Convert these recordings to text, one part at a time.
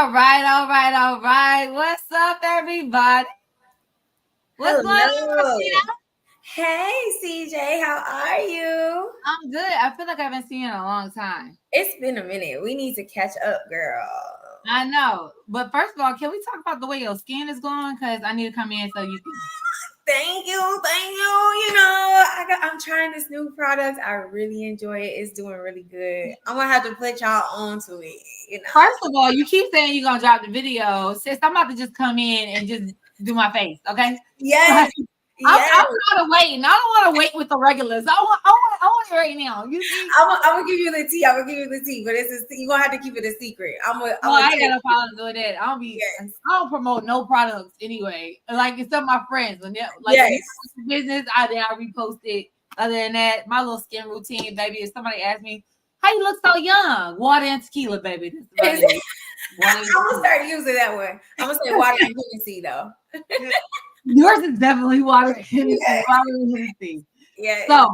All right. What's up, everybody? What's going on, Hello. Rashida? Hey, CJ, how are you? I'm good. I feel like I haven't seen you in a long time. It's been a minute. We need to catch up, girl. I know. But first of all, can we talk about the way your skin is going? Because I need to come in so you can. Thank you. I'm trying this new product. I really enjoy it. It's doing really good. I'm gonna have to put y'all on to it. First of all, you keep saying you're going to drop the video. Sis, I'm about to just come in and just do my face, okay? Yes. I'm Yes. kind of waiting. I don't want to wait with the regulars. I want it right now. You see? I'm gonna give you the tea. But you're gonna have to keep it a secret. I ain't got no problem doing that. I don't promote no products anyway. Like it's some of my friends when they Yes. when you business, I repost it. Other than that, my little skin routine, baby. If somebody asks me, "How you look so young?" Water and tequila, baby. This is about it. I'm gonna start using that one. I'm gonna say water and Hennessy though. Yours is definitely water and Hennessy. Water and Hennessy. Yeah. So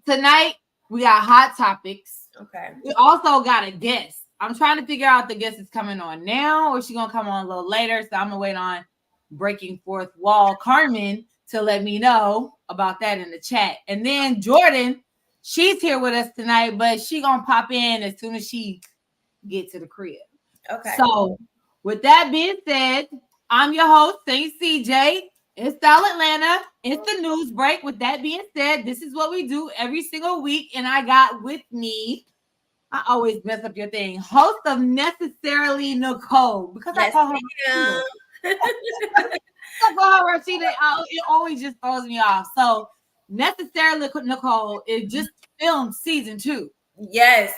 tonight we got hot topics. Okay. We also got a guest. I'm trying to figure out the guest is coming on now or she's gonna come on a little later. So I'm gonna wait on Breaking Fourth Wall Carmen to let me know about that in the chat. And then Jordan, she's here with us tonight, but she gonna pop in as soon as she get to the crib. Okay. So with that being said, I'm your host, Saint CJ. It's Style Atlanta. It's the news break. With that being said, this is what we do every single week. And I got with me, I always mess up your thing, host of Necessarily Nicole. Because I call her Rashida. I call her Rashida. It always just throws me off. So Necessarily Nicole is just filmed season 2. Yes.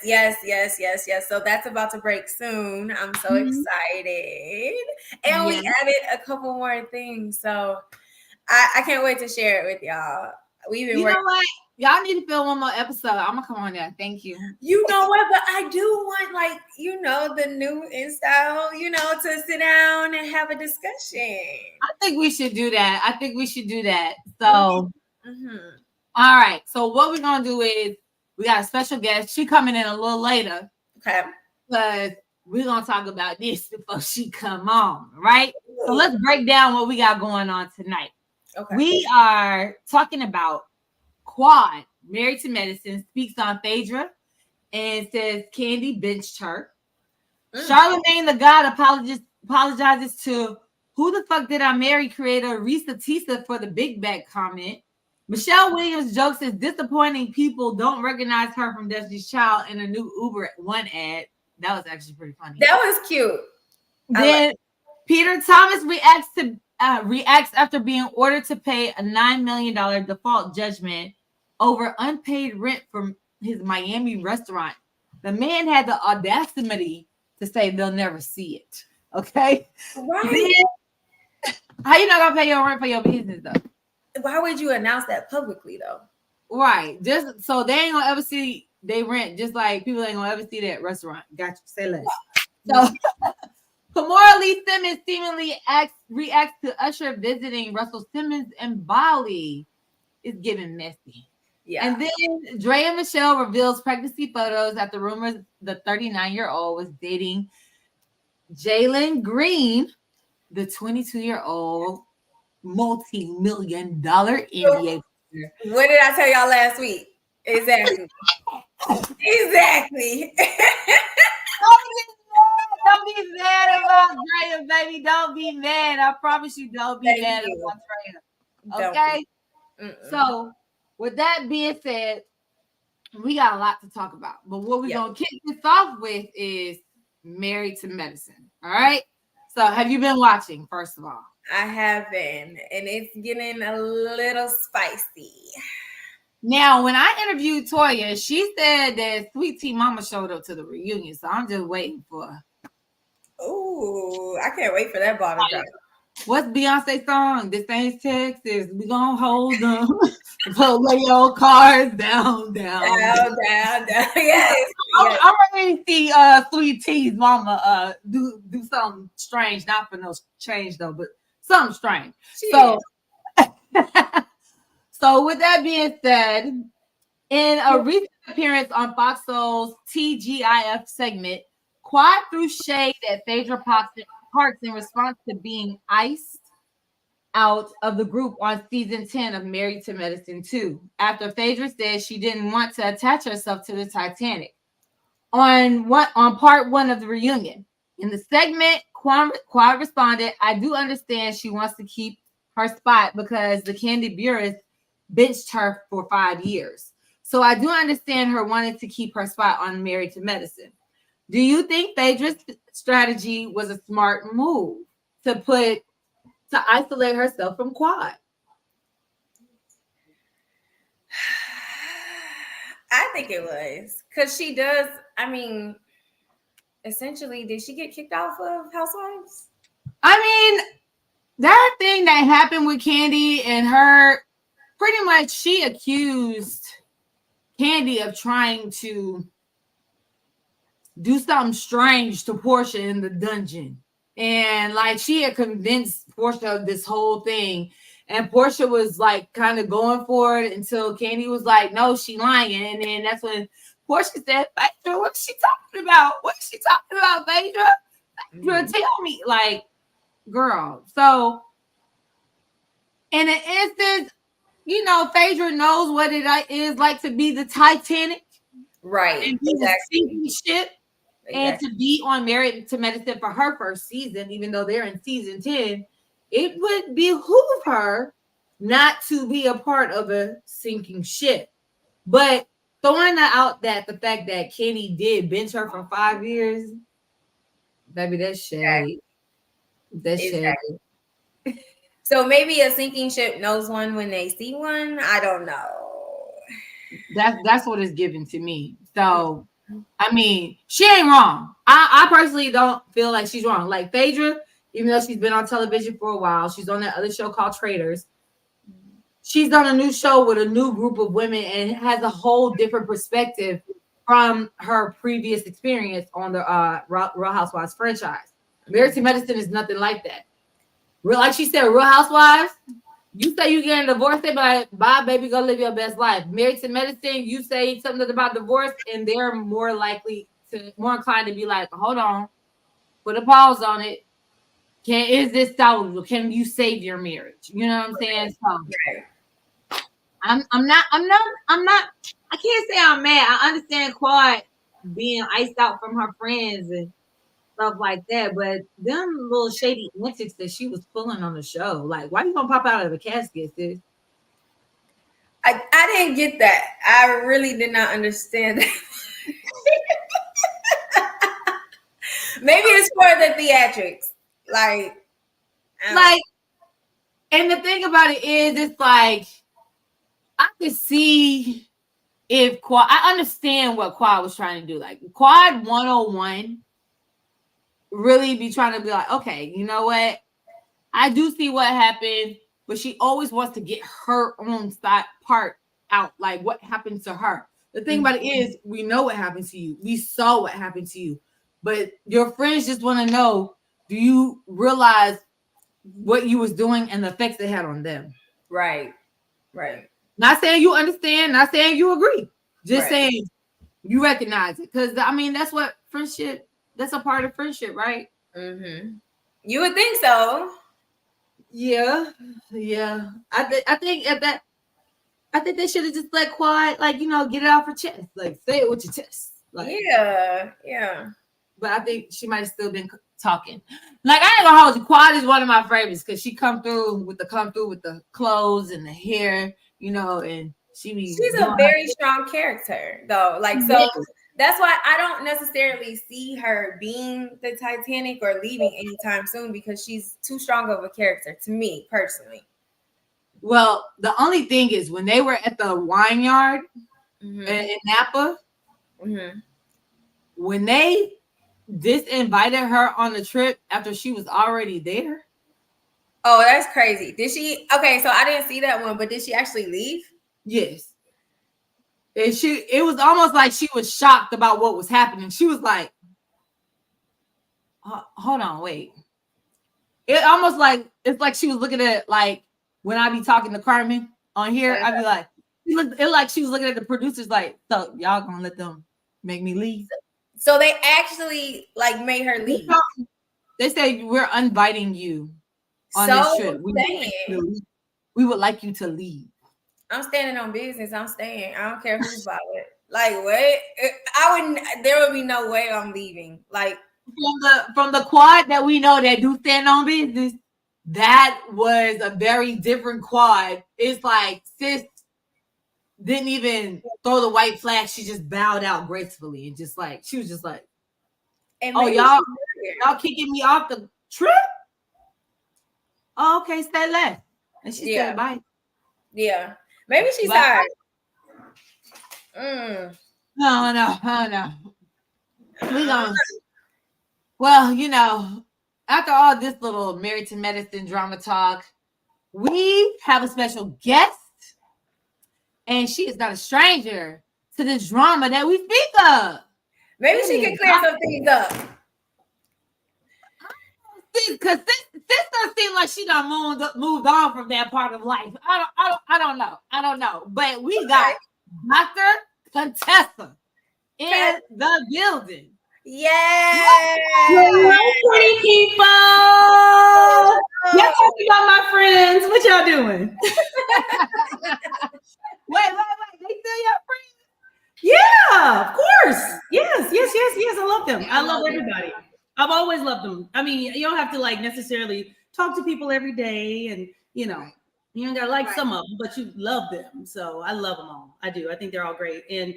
So that's about to break soon. I'm so excited. And we added a couple more things. So I can't wait to share it with y'all. We've been working. Know what? Y'all need to film one more episode. I'm gonna come on there. Thank you. You know what? But I do want the new INSTA, to sit down and have a discussion. I think we should do that. So all right. So what we're gonna do is we got a special guest. She coming in a little later. Okay. But we're gonna talk about this before she come on, right? So let's break down what we got going on tonight. Okay. We are talking about Quad, Married to Medicine, speaks on Phaedra and says Candy benched her. Charlamagne the God apologizes to who the fuck did I marry creator Risa Tisa for the big back comment. Michelle Williams jokes as disappointing people don't recognize her from Destiny's Child in a new Uber One ad. That was actually pretty funny. That was cute. Then Peter Thomas reacts after being ordered to pay a $9 million default judgment over unpaid rent from his Miami restaurant. The man had the audacity to say they'll never see it. Okay? Right. Then, how you not gonna pay your rent for your business though? Why would you announce that publicly though? Right. Just so they ain't gonna ever see they rent, just like people ain't gonna ever see that restaurant. Got you. Say less. So Kimora Lee Simmons seemingly reacts to Usher visiting Russell Simmons in Bali. It's getting messy. Yeah. And then Drea Michelle reveals pregnancy photos after rumors the 39-year-old was dating Jalen Green, the 22-year-old multi-million dollar NBA player. What did I tell y'all last week? Exactly. Exactly. Don't be mad about Drea, baby. Don't be mad. I promise you, don't be mad about Drea. Okay? So, with that being said, we got a lot to talk about. But what we're going to kick this off with is Married to Medicine. All right? So, have you been watching, first of all? I have been, and it's getting a little spicy. Now, when I interviewed Toya, she said that Sweet Tea Mama showed up to the reunion, so I'm just waiting for her. Ooh, I can't wait for that bottom drop. What's Beyonce's song? This ain't Texas. We gonna hold them. Lay your cards down. Yes. I'm ready to see Sweet Tea's mama do something strange. Not for no change though, but something strange. So so with that being said, in a recent appearance on Fox Soul's TGIF segment, Quad threw shade at Phaedra Parks in response to being iced out of the group on season 10 of Married to Medicine 2 after Phaedra said she didn't want to attach herself to the Titanic on part 1 of the reunion. In the segment, Quad responded, "I do understand she wants to keep her spot because the Candy Buress benched her for 5 years. So I do understand her wanting to keep her spot on Married to Medicine. Do you think Phaedra's strategy was a smart move to isolate herself from Quad?" I think it was because she does. I mean, essentially, did she get kicked off of Housewives? I mean, that thing that happened with Candy and her, pretty much she accused Candy of trying to do something strange to Portia in the dungeon. And like she had convinced Portia of this whole thing. And Portia was like kind of going for it until Candy was like, "No, she lying." And then that's when Portia said, "Phaedra, what's she talking about? What's she talking about, Phaedra? Phaedra, tell me." Like, girl. So in an instance, you know, Phaedra knows what it is like to be the Titanic. Right. And be the sinking ship. And to be on Married to Medicine for her first season, even though they're in season 10, it would behoove her not to be a part of a sinking ship. But throwing out that the fact that Kenny did bench her for 5 years, baby, that's shade. That's shade. So maybe a sinking ship knows one when they see one. I don't know. That's what it's given to me. So I mean, she ain't wrong. I personally don't feel like she's wrong. Like Phaedra, even though she's been on television for a while, she's on that other show called Traitors. She's on a new show with a new group of women and has a whole different perspective from her previous experience on the Real Housewives franchise. Married to Medicine is nothing like that. Like she said, Real Housewives, you say you getting divorced, they be like, "Bye, baby, go live your best life." Married to Medicine, you say something about divorce, and they're more inclined to be like, "Hold on, put a pause on it. Is this salvageable? Can you save your marriage?" You know what I'm saying? So I'm not. I can't say I'm mad. I understand Quad being iced out from her friends and stuff like that, but them little shady antics that she was pulling on the show, like, why you gonna pop out of the casket, sis? I didn't get that. I really did not understand that. Maybe it's for the theatrics. And the thing about it is, it's like, I could see if Quad, I understand what Quad was trying to do. Like, Quad 101 really be trying to be like, okay, you know what? I do see what happened, but she always wants to get her own part out, like what happened to her. The thing about it is, we know what happened to you. We saw what happened to you. But your friends just want to know, do you realize what you was doing and the effects it had on them? Right. Not saying you understand, not saying you agree. Just saying you recognize it. Because, I mean, that's what friendship, that's a part of friendship, right? Mm-hmm. You would think so. Yeah. I think they should have just let Quad, like, you know, get it off her chest. Like, say it with your chest. Like, yeah. But I think she might have still been talking. Like, I ain't gonna hold you. Quad is one of my favorites because she come through with the clothes and the hair, you know, and she's a very strong character, though. Like, so that's why I don't necessarily see her being the Titanic or leaving anytime soon, because she's too strong of a character to me personally. Well, the only thing is, when they were at the wine yard in Napa, when they disinvited her on the trip after she was already there. Oh, that's crazy. Did she? Okay, so I didn't see that one, but did she actually leave? Yes. And it was almost like she was shocked about what was happening. She was like, hold on, wait. It almost like, it's like she was looking at, like, when I be talking to Carmen on here, I'd be like, it like she was looking at the producers like, so y'all gonna let them make me leave? So they actually like made her leave. They say we're inviting you on this trip. We would like you to leave. I'm standing on business. I'm staying. I don't care who's about it. Like what? I wouldn't. There would be no way I'm leaving. Like from the quad that we know that do stand on business. That was a very different quad. It's like sis didn't even throw the white flag. She just bowed out gracefully and just like she was just like, "Oh y'all kicking me off the trip? Oh, okay, stay left." And she said bye. Yeah, maybe she's tired. No. We gonna. Well, you know, after all this little Married to Medicine drama talk, we have a special guest, and she is not a stranger to this drama that we speak of. Maybe she can clear some things up. Because this doesn't seem like she done moved on from that part of life. I don't know. But we got Dr. Contessa in the building. Yay! Hello, pretty people. Y'all talking about my friends. What y'all doing? Wait. They still your friends? Yeah, of course. Yes. I love them. I love everybody. I've always loved them. I mean, you don't have to like necessarily talk to people every day, and you don't gotta like some of them, but you love them. So I love them all. I do. I think they're all great, and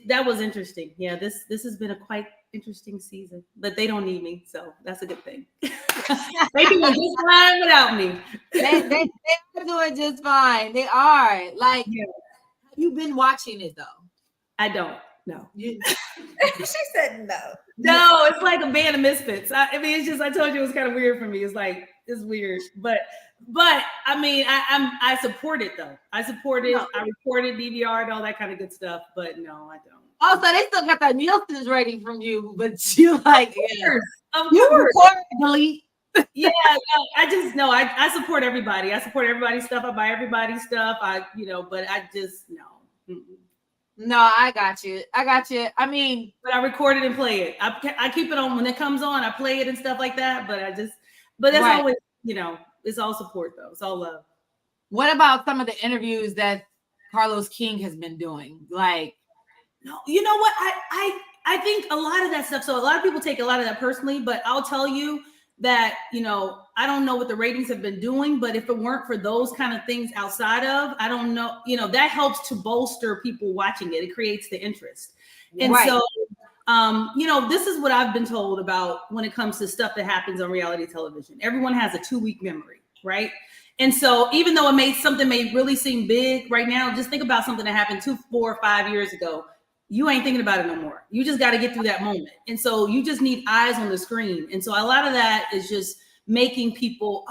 that was interesting. Yeah, this has been a quite interesting season, but they don't need me, so that's a good thing. They doing just fine without me. They're doing just fine. They are. Like, you've been watching it though. I don't. No. She said no. No, it's like a band of misfits. I mean, it's just I told you it was kind of weird for me. It's like it's weird, but I mean, I support it though. I support it. I recorded, DVR'd, all that kind of good stuff. But no, I don't. Oh, so they still got that Nielsen's rating from you, but you like of course. Delete. Yeah, no, I just no. I support everybody. I support everybody's stuff. I buy everybody's stuff. But I just no. Mm-mm. No, I got you. I mean, but I record it and play it. I keep it on when it comes on. I play it and stuff like that. But that's always, it's all support though. It's all love. What about some of the interviews that Carlos King has been doing? Like, no, you know what? I think a lot of that stuff. So a lot of people take a lot of that personally, but I'll tell you that, I don't know what the ratings have been doing, but if it weren't for those kind of things outside of, I don't know, that helps to bolster people watching it. It creates the interest. And so, this is what I've been told about when it comes to stuff that happens on reality television. Everyone has a 2-week memory, right? And so even though something may really seem big right now, just think about something that happened 2, 4, or 5 years ago. You ain't thinking about it no more. You just got to get through that moment. And so you just need eyes on the screen. And so a lot of that is just making people,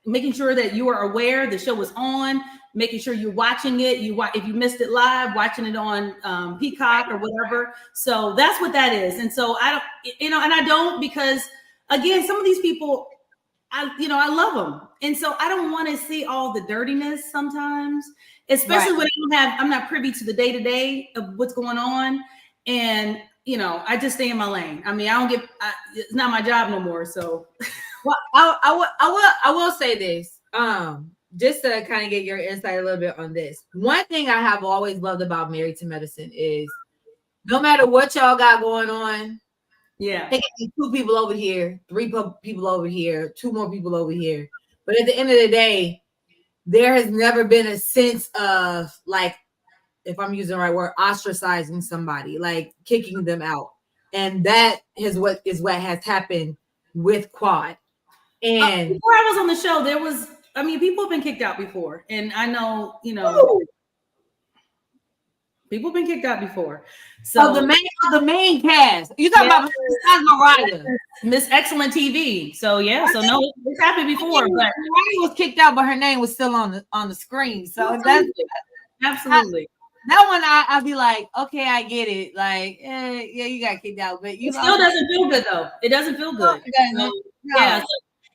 making sure that you are aware the show is on, making sure you're watching it. If you missed it live, watching it on Peacock or whatever. So that's what that is. And so I don't, because again, some of these people, I love them. And so I don't want to see all the dirtiness sometimes, especially when I'm not privy to the day-to-day of what's going on. And, I just stay in my lane. I mean, it's not my job no more. So, well, I will say this, just to kind of get your insight a little bit on this. One thing I have always loved about Married to Medicine is no matter what y'all got going on, they can be 2 people over here, 3 people over here, 2 more people over here. But at the end of the day, there has never been a sense of, like, if I'm using the right word, ostracizing somebody, like kicking them out. And that is what has happened with Quad. And before I was on the show, people have been kicked out before. And I know, people have been kicked out before. So the main cast. You talking about Mariah, Miss Excellent TV. So so no, it's happened before. But Mariah was kicked out, but her name was still on the screen. So absolutely. That one I'd be like, okay, I get it. Like, you got kicked out, but it still doesn't feel good though. It doesn't feel good. No. Yeah.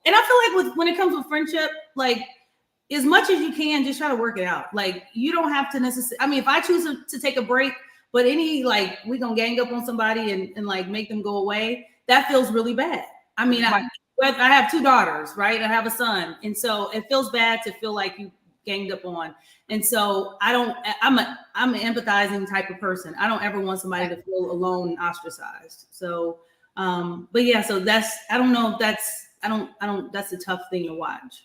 And I feel like when it comes to friendship, like, as much as you can, just try to work it out. Like, you don't have to necessarily, if I choose to take a break, But any like we gonna gang up on somebody and like make them go away, that feels really bad. I mean, I have 2 daughters, right? I have a son, and so it feels bad to feel like you ganged up on. And so I'm an empathizing type of person. I don't ever want somebody to feel alone and ostracized. So, but yeah, so that's I don't know if that's that's a tough thing to watch.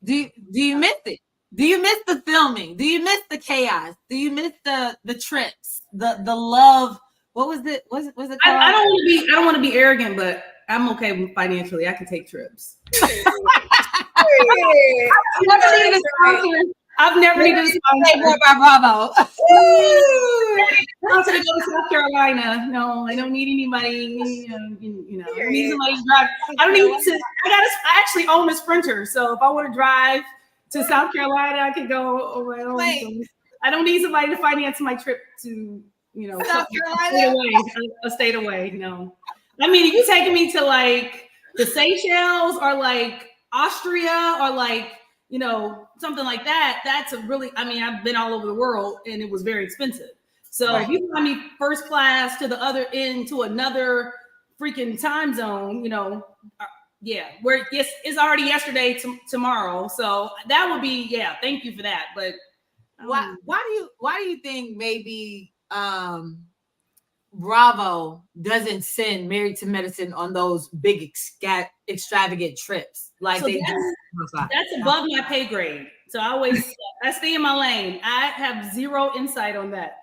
Do you miss it? Do you miss the filming? Do you miss the chaos? Do you miss the trips? The love? What was it? Was it called? I don't want to be arrogant, but I'm okay financially. I can take trips. I've never needed a sponsor. More by Bravo. I want to go to South Carolina. No, I don't need anybody. You know, I need somebody to drive. I actually own a Sprinter, so if I want to drive to South Carolina, I can go on my own. So I don't need somebody to finance my trip to, South Carolina. A state away. No, I mean, if you're taking me to like the Seychelles or like Austria or like, something like that, that's I've been all over the world and it was very expensive. So if you find me first class to the other end to another freaking time zone, where it's already yesterday tomorrow. So that would be, thank you for that. But why do you think maybe Bravo doesn't send Married to Medicine on those big extravagant trips like they do? That's above my pay grade. So I stay in my lane. I have zero insight on that.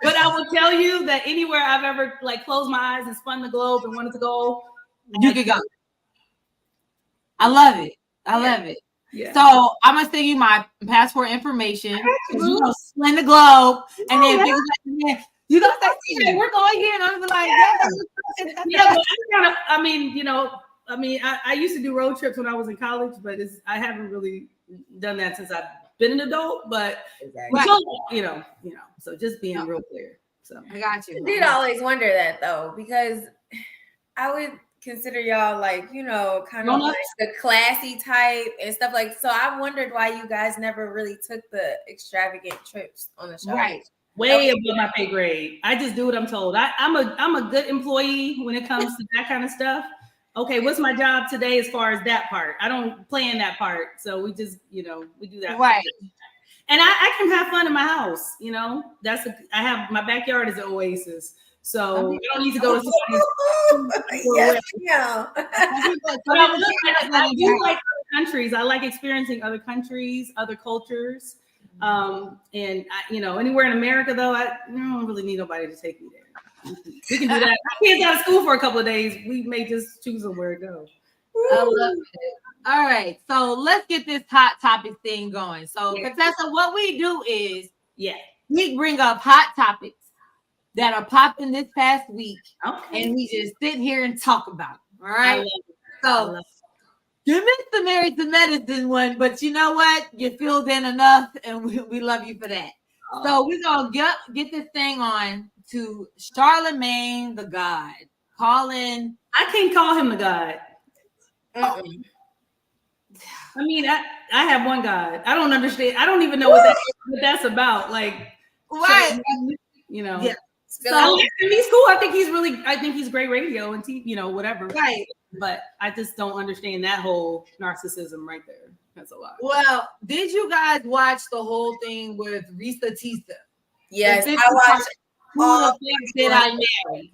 But I will tell you that anywhere I've ever like closed my eyes and spun the globe and wanted to go, you could go. I love it. I love it. Yeah. So I'm gonna send you my passport information. You know, spin the globe, and then you gonna say, we're going here, and I'm like, I used to do road trips when I was in college, but I haven't really done that since I've been an adult. But so just being real clear. So I got you. I did always wonder that though, because I would consider y'all like, kind of like the classy type and stuff like. So I wondered why you guys never really took the extravagant trips on the show. Right. Way above my pay grade. I just do what I'm told. I'm a good employee when it comes to that kind of stuff. Okay, what's my job today as far as that part? I don't plan that part. So we just, we do that. Right. And I can have fun in my house, I have my backyard is an oasis. So you don't need to go to I do like other countries. I like experiencing other countries, other cultures. And anywhere in America though, I don't really need nobody to take me there. We can do that. My kids out of school for a couple of days. We may just choose somewhere to go. I love it. All right, so let's get this hot topic thing going. So, Contessa, what we do is, we bring up hot topics that are popping this past week, and we just sit here and talk about it. All right. So you missed the Married to Medicine one, but you know what? You filled in enough, and we love you for that. So we're gonna get this thing on to Charlemagne the God. I can't call him the God. I mean, I have one God. I don't understand. I don't even know what that's about. Like, right? Yeah. So he's cool. I think he's great radio and TV, whatever. Right. But I just don't understand that whole narcissism right there. That's a lot. Well, did you guys watch the whole thing with Rashida Nicole? Yes, I watched all that I married.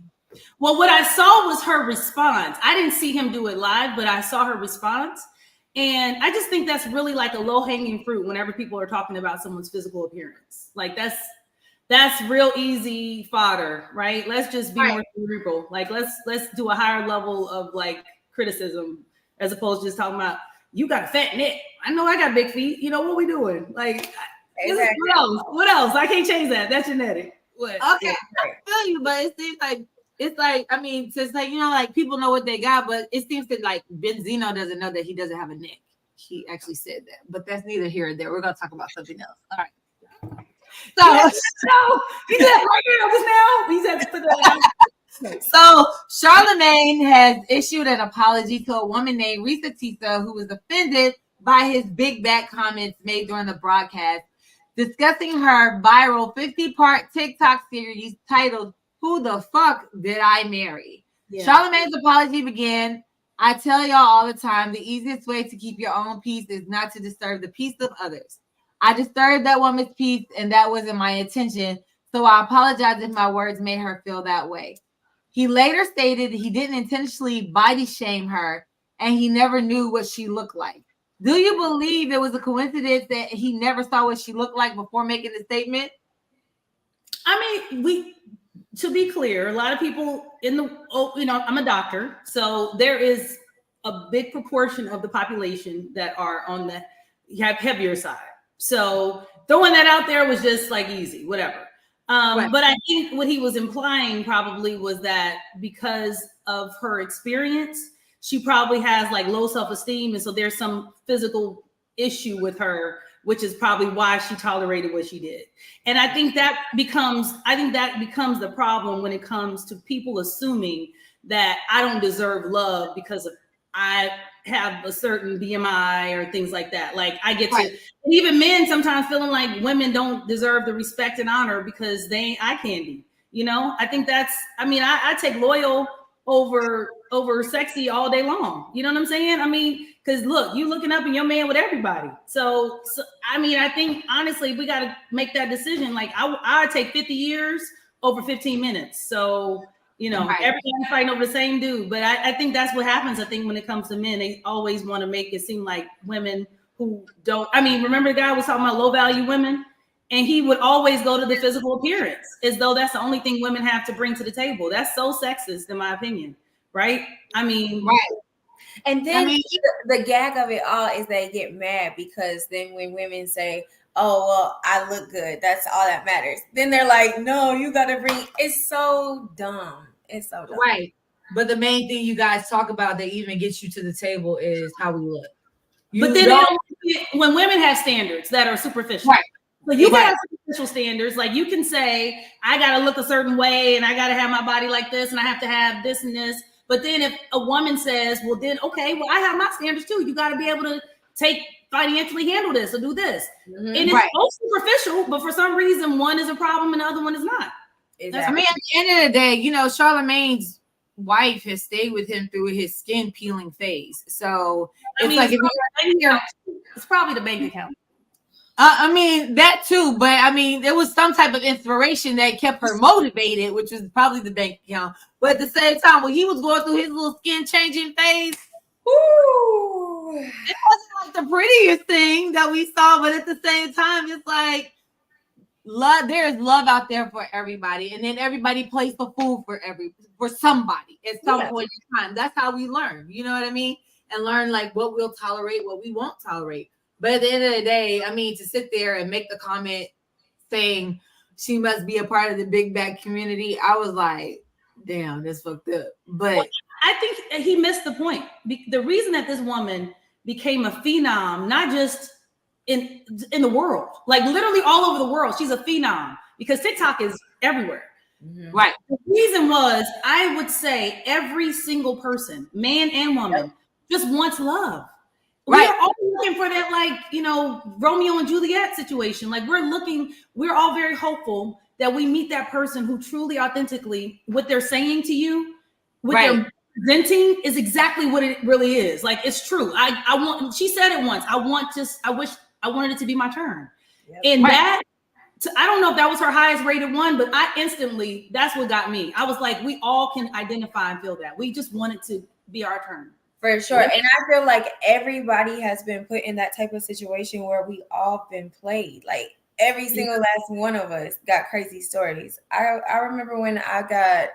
Well, what I saw was her response. I didn't see him do it live, but I saw her response. And I just think that's really like a low-hanging fruit whenever people are talking about someone's physical appearance. Like that's real easy fodder, right? Let's just be more cerebral. Like let's do a higher level of like criticism as opposed to just talking about you got a fat neck. I know I got big feet. What we doing? Like what else? I can't change that. That's genetic. What? Okay, I feel you, but it seems like to say, like people know what they got, but it seems that like Benzino doesn't know that he doesn't have a neck. He actually said that, but that's neither here or there. We're gonna talk about something else. All right. So he said right now, just now. He said to put that out. So Charlemagne has issued an apology to a woman named Rashida Nicole who was offended by his big back comments made during the broadcast. discussing her viral 50-part TikTok series titled "Who the Fuck Did I Marry?" Yeah. Charlamagne's apology began. I tell y'all all the time, the easiest way to keep your own peace is not to disturb the peace of others. I disturbed that woman's peace, and that wasn't my intention, so I apologize if my words made her feel that way. He later stated he didn't intentionally body shame her, and he never knew what she looked like. Do you believe it was a coincidence that he never saw what she looked like before making the statement? I mean, to be clear, a lot of people I'm a doctor, so there is a big proportion of the population that are on the heavier side. So throwing that out there was just like easy, whatever. Right. But I think what he was implying probably was that because of her experience, she probably has like low self-esteem. And so there's some physical issue with her, which is probably why she tolerated what she did. And I think that becomes the problem when it comes to people assuming that I don't deserve love because I have a certain BMI or things like that. Like I get to, even men sometimes feeling like women don't deserve the respect and honor because they ain't eye candy. I think I take loyal over sexy all day long. You know what I'm saying? I mean, because look, you looking up and your man with everybody. So I think honestly, we got to make that decision. Like I take 50 years over 15 minutes. So, everybody fighting over the same dude. But I think that's what happens. I think when it comes to men, they always want to make it seem like women who don't. I mean, remember the guy was talking about low value women? And he would always go to the physical appearance as though that's the only thing women have to bring to the table. That's so sexist, in my opinion. Right? I mean, right. And then the gag of it all is they get mad because then when women say, oh, well, I look good, that's all that matters. Then they're like, no, you got to bring, it's so dumb. It's so dumb. Right. But the main thing you guys talk about that even gets you to the table is how we look. But then when women have standards that are superficial. Right. So you got superficial standards. Like you can say, I got to look a certain way and I got to have my body like this and I have to have this and this. But then if a woman says, well, then, okay, well, I have my standards too. You got to be able to financially handle this or do this. Mm-hmm. And it's both superficial, but for some reason, one is a problem and the other one is not. Exactly. I mean, at the end of the day, Charlamagne's wife has stayed with him through his skin peeling phase. So it's probably the bank account. I mean, that too, but I mean, there was some type of inspiration that kept her motivated, which was probably the bank account. But at the same time, when he was going through his little skin changing phase, it wasn't like the prettiest thing that we saw, but at the same time, it's like love. There is love out there for everybody, and then everybody plays the fool for somebody at some point in time. That's how we learn. You know what I mean? And learn like what we'll tolerate, what we won't tolerate. But at the end of the day, I mean, to sit there and make the comment saying she must be a part of the big bad community, I was like, damn, that's fucked up. But I think he missed the point. The reason that this woman became a phenom, not just in the world, like literally all over the world, she's a phenom because TikTok is everywhere. Mm-hmm. Right. The reason was, I would say every single person, man and woman, just wants love. Right. We're all looking for that, like, Romeo and Juliet situation. Like we're all very hopeful that we meet that person who truly, authentically, what they're saying to you, what they're presenting is exactly what it really is. Like, it's true. She said it once. I wish I wanted it to be my turn. Yep. And I don't know if that was her highest rated one, but that's what got me. I was like, we all can identify and feel that. We just want it to be our turn. For sure. And I feel like everybody has been put in that type of situation where we all been played. Like every single last one of us got crazy stories. I remember when I got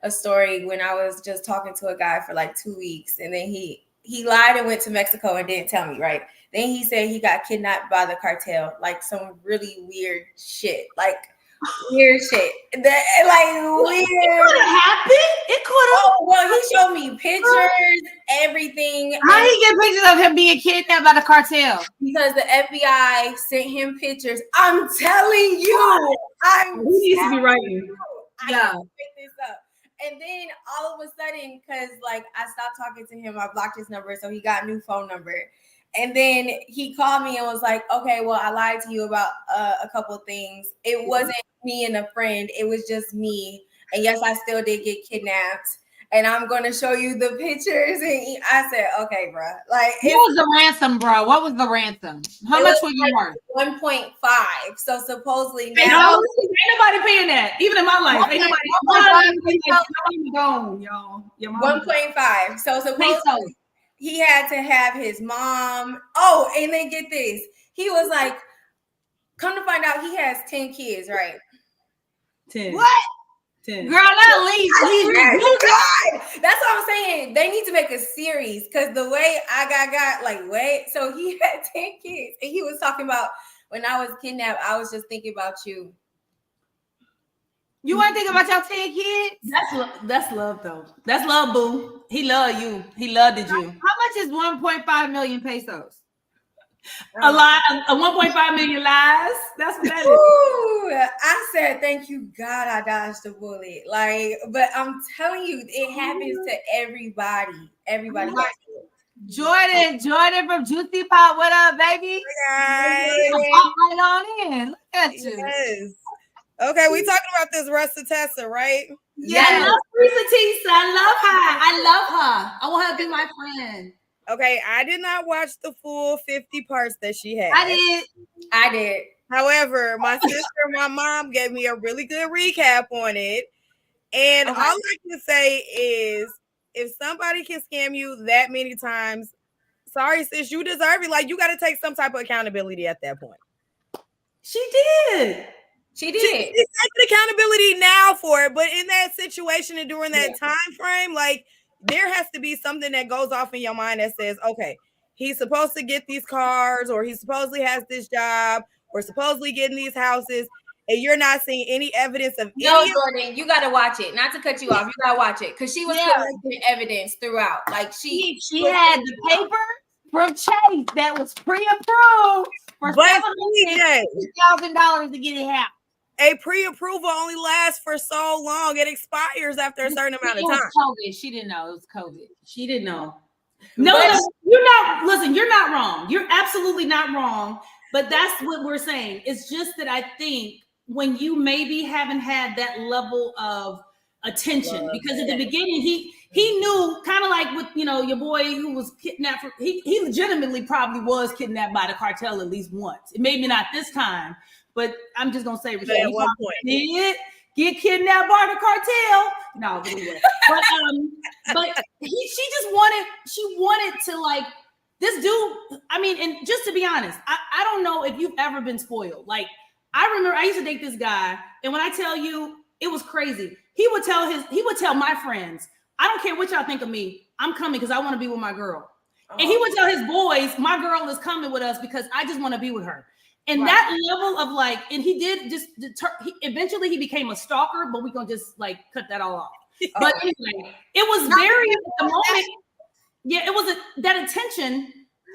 a story when I was just talking to a guy for like 2 weeks, and then he lied and went to Mexico and didn't tell me, right? Then he said he got kidnapped by the cartel, like some really weird shit. Like weird shit. Weird. It could have happened. It could have. Oh, well, he showed me pictures, everything. How did he get pictures of him being kidnapped by the cartel? Because the FBI sent him pictures. I'm telling you. He needs to be writing. I can't pick this up. And then all of a sudden, because like I stopped talking to him, I blocked his number, so he got a new phone number. And then he called me and was like, okay, well, I lied to you about a couple of things. It wasn't me and a friend. It was just me. And yes, I still did get kidnapped. And I'm going to show you the pictures. And I said, okay, bro. Like, what was the ransom, bro? What was the ransom? How much was you worth? 1.5. So supposedly now. Ain't nobody paying that. Even in my life. Ain't nobody gone, y'all. 1.5. So supposedly he had to have his mom. Oh, and then get this. He was like, come to find out he has 10 kids, right? 10. What? 10. Girl, that leave. God. That's what I'm saying. They need to make a series because the way I got like, wait. So he had 10 kids. And he was talking about when I was kidnapped, I was just thinking about you. You weren't thinking about your 10 kids? That's love, though. That's love, boo. He loved you. He loved you. How much is 1.5 million pesos? A lot, 1.5 million lies. That's what that is. Ooh, I said, thank you, God, I dodged the bullet. Like, but I'm telling you, it happens to everybody. Everybody gets it. Jordan from Juicy Pop, what up, baby? Pop right on in. Look at you. Yes. Okay, we talking about this Rashida, right? Yes. I love Rashida. I love her. I love her. I want her to be my friend. Okay, I did not watch the full 50 parts that she had. I did. However, my sister and my mom gave me a really good recap on it. And all I can say is if somebody can scam you that many times, sorry, sis, you deserve it. Like, you got to take some type of accountability at that point. She did. She did. She's taking accountability now for it, but in that situation and during that time frame, like, there has to be something that goes off in your mind that says, okay, he's supposed to get these cars, or he supposedly has this job, or supposedly getting these houses, and you're not seeing any evidence of Jordan, you got to watch it. Not to cut you off, you got to watch it because she was collecting evidence throughout. Like she had the paper from Chase that was pre-approved for $750,000 to get it out. A pre-approval only lasts for so long. It expires after a certain amount of time. COVID. She didn't know it was COVID. She didn't know. No, you're not. Listen, you're not wrong. You're absolutely not wrong. But that's what we're saying. It's just that I think when you maybe haven't had that level of attention, because at the beginning he knew, kind of like with your boy who was kidnapped. He legitimately probably was kidnapped by the cartel at least once. Maybe not this time. But I'm just gonna say, at one point, did get kidnapped by the cartel? No, but anyway. But she just wanted to, like, this dude. I mean, and just to be honest, I don't know if you've ever been spoiled. Like, I remember I used to date this guy, and when I tell you, it was crazy. He would tell my friends, I don't care what y'all think of me, I'm coming because I want to be with my girl. And he would tell his boys, my girl is coming with us because I just want to be with her. And that level of, like, and he did just eventually he became a stalker, but we're gonna just, like, cut that all off. But anyway, it was very at the moment. Yeah, it was that attention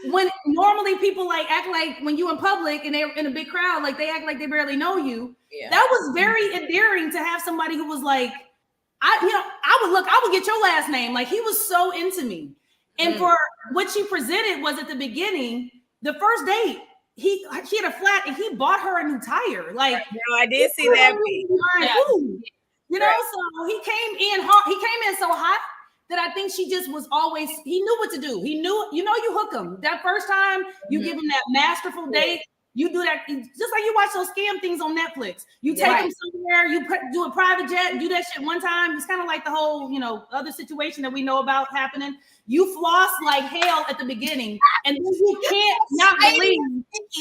when normally people, like, act like when you in public and they're in a big crowd, like, they act like they barely know you. Yeah. That was very endearing to have somebody who was like, I would get your last name. Like, he was so into me. And for what she presented was at the beginning, the first date, she had a flat and he bought her a new tire. Like, I did see that. So he came in hot. He came in so hot that I think she just was always, he knew what to do. He knew, you hook him. That first time you give him that masterful date, you do that, just like you watch those scam things on Netflix. You take them somewhere, you do a private jet and do that shit one time. It's kind of like the whole, other situation that we know about happening. You floss like hell at the beginning, and then you can't not believe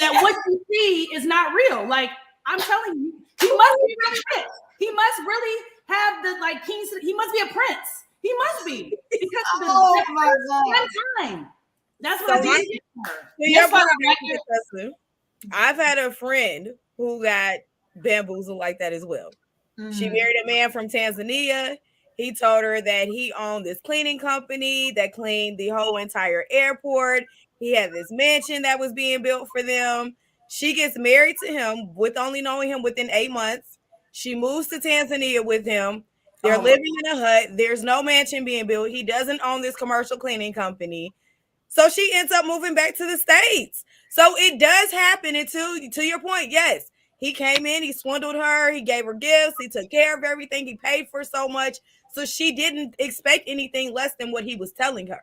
that what you see is not real. Like, I'm telling you, he must be rich. He must really have the, like, kings. He must be a prince. He must be, because of the time. That's what I did. I've had a friend who got bamboozled like that as well. Mm-hmm. She married a man from Tanzania. He told her that he owned this cleaning company that cleaned the whole entire airport. He had this mansion that was being built for them. She gets married to him with only knowing him within 8 months. She moves to Tanzania with him. They're living in a hut. There's no mansion being built. He doesn't own this commercial cleaning company. So she ends up moving back to the States. So it does happen. And to your point, yes, he came in, he swindled her, he gave her gifts, he took care of everything, he paid for so much. So she didn't expect anything less than what he was telling her.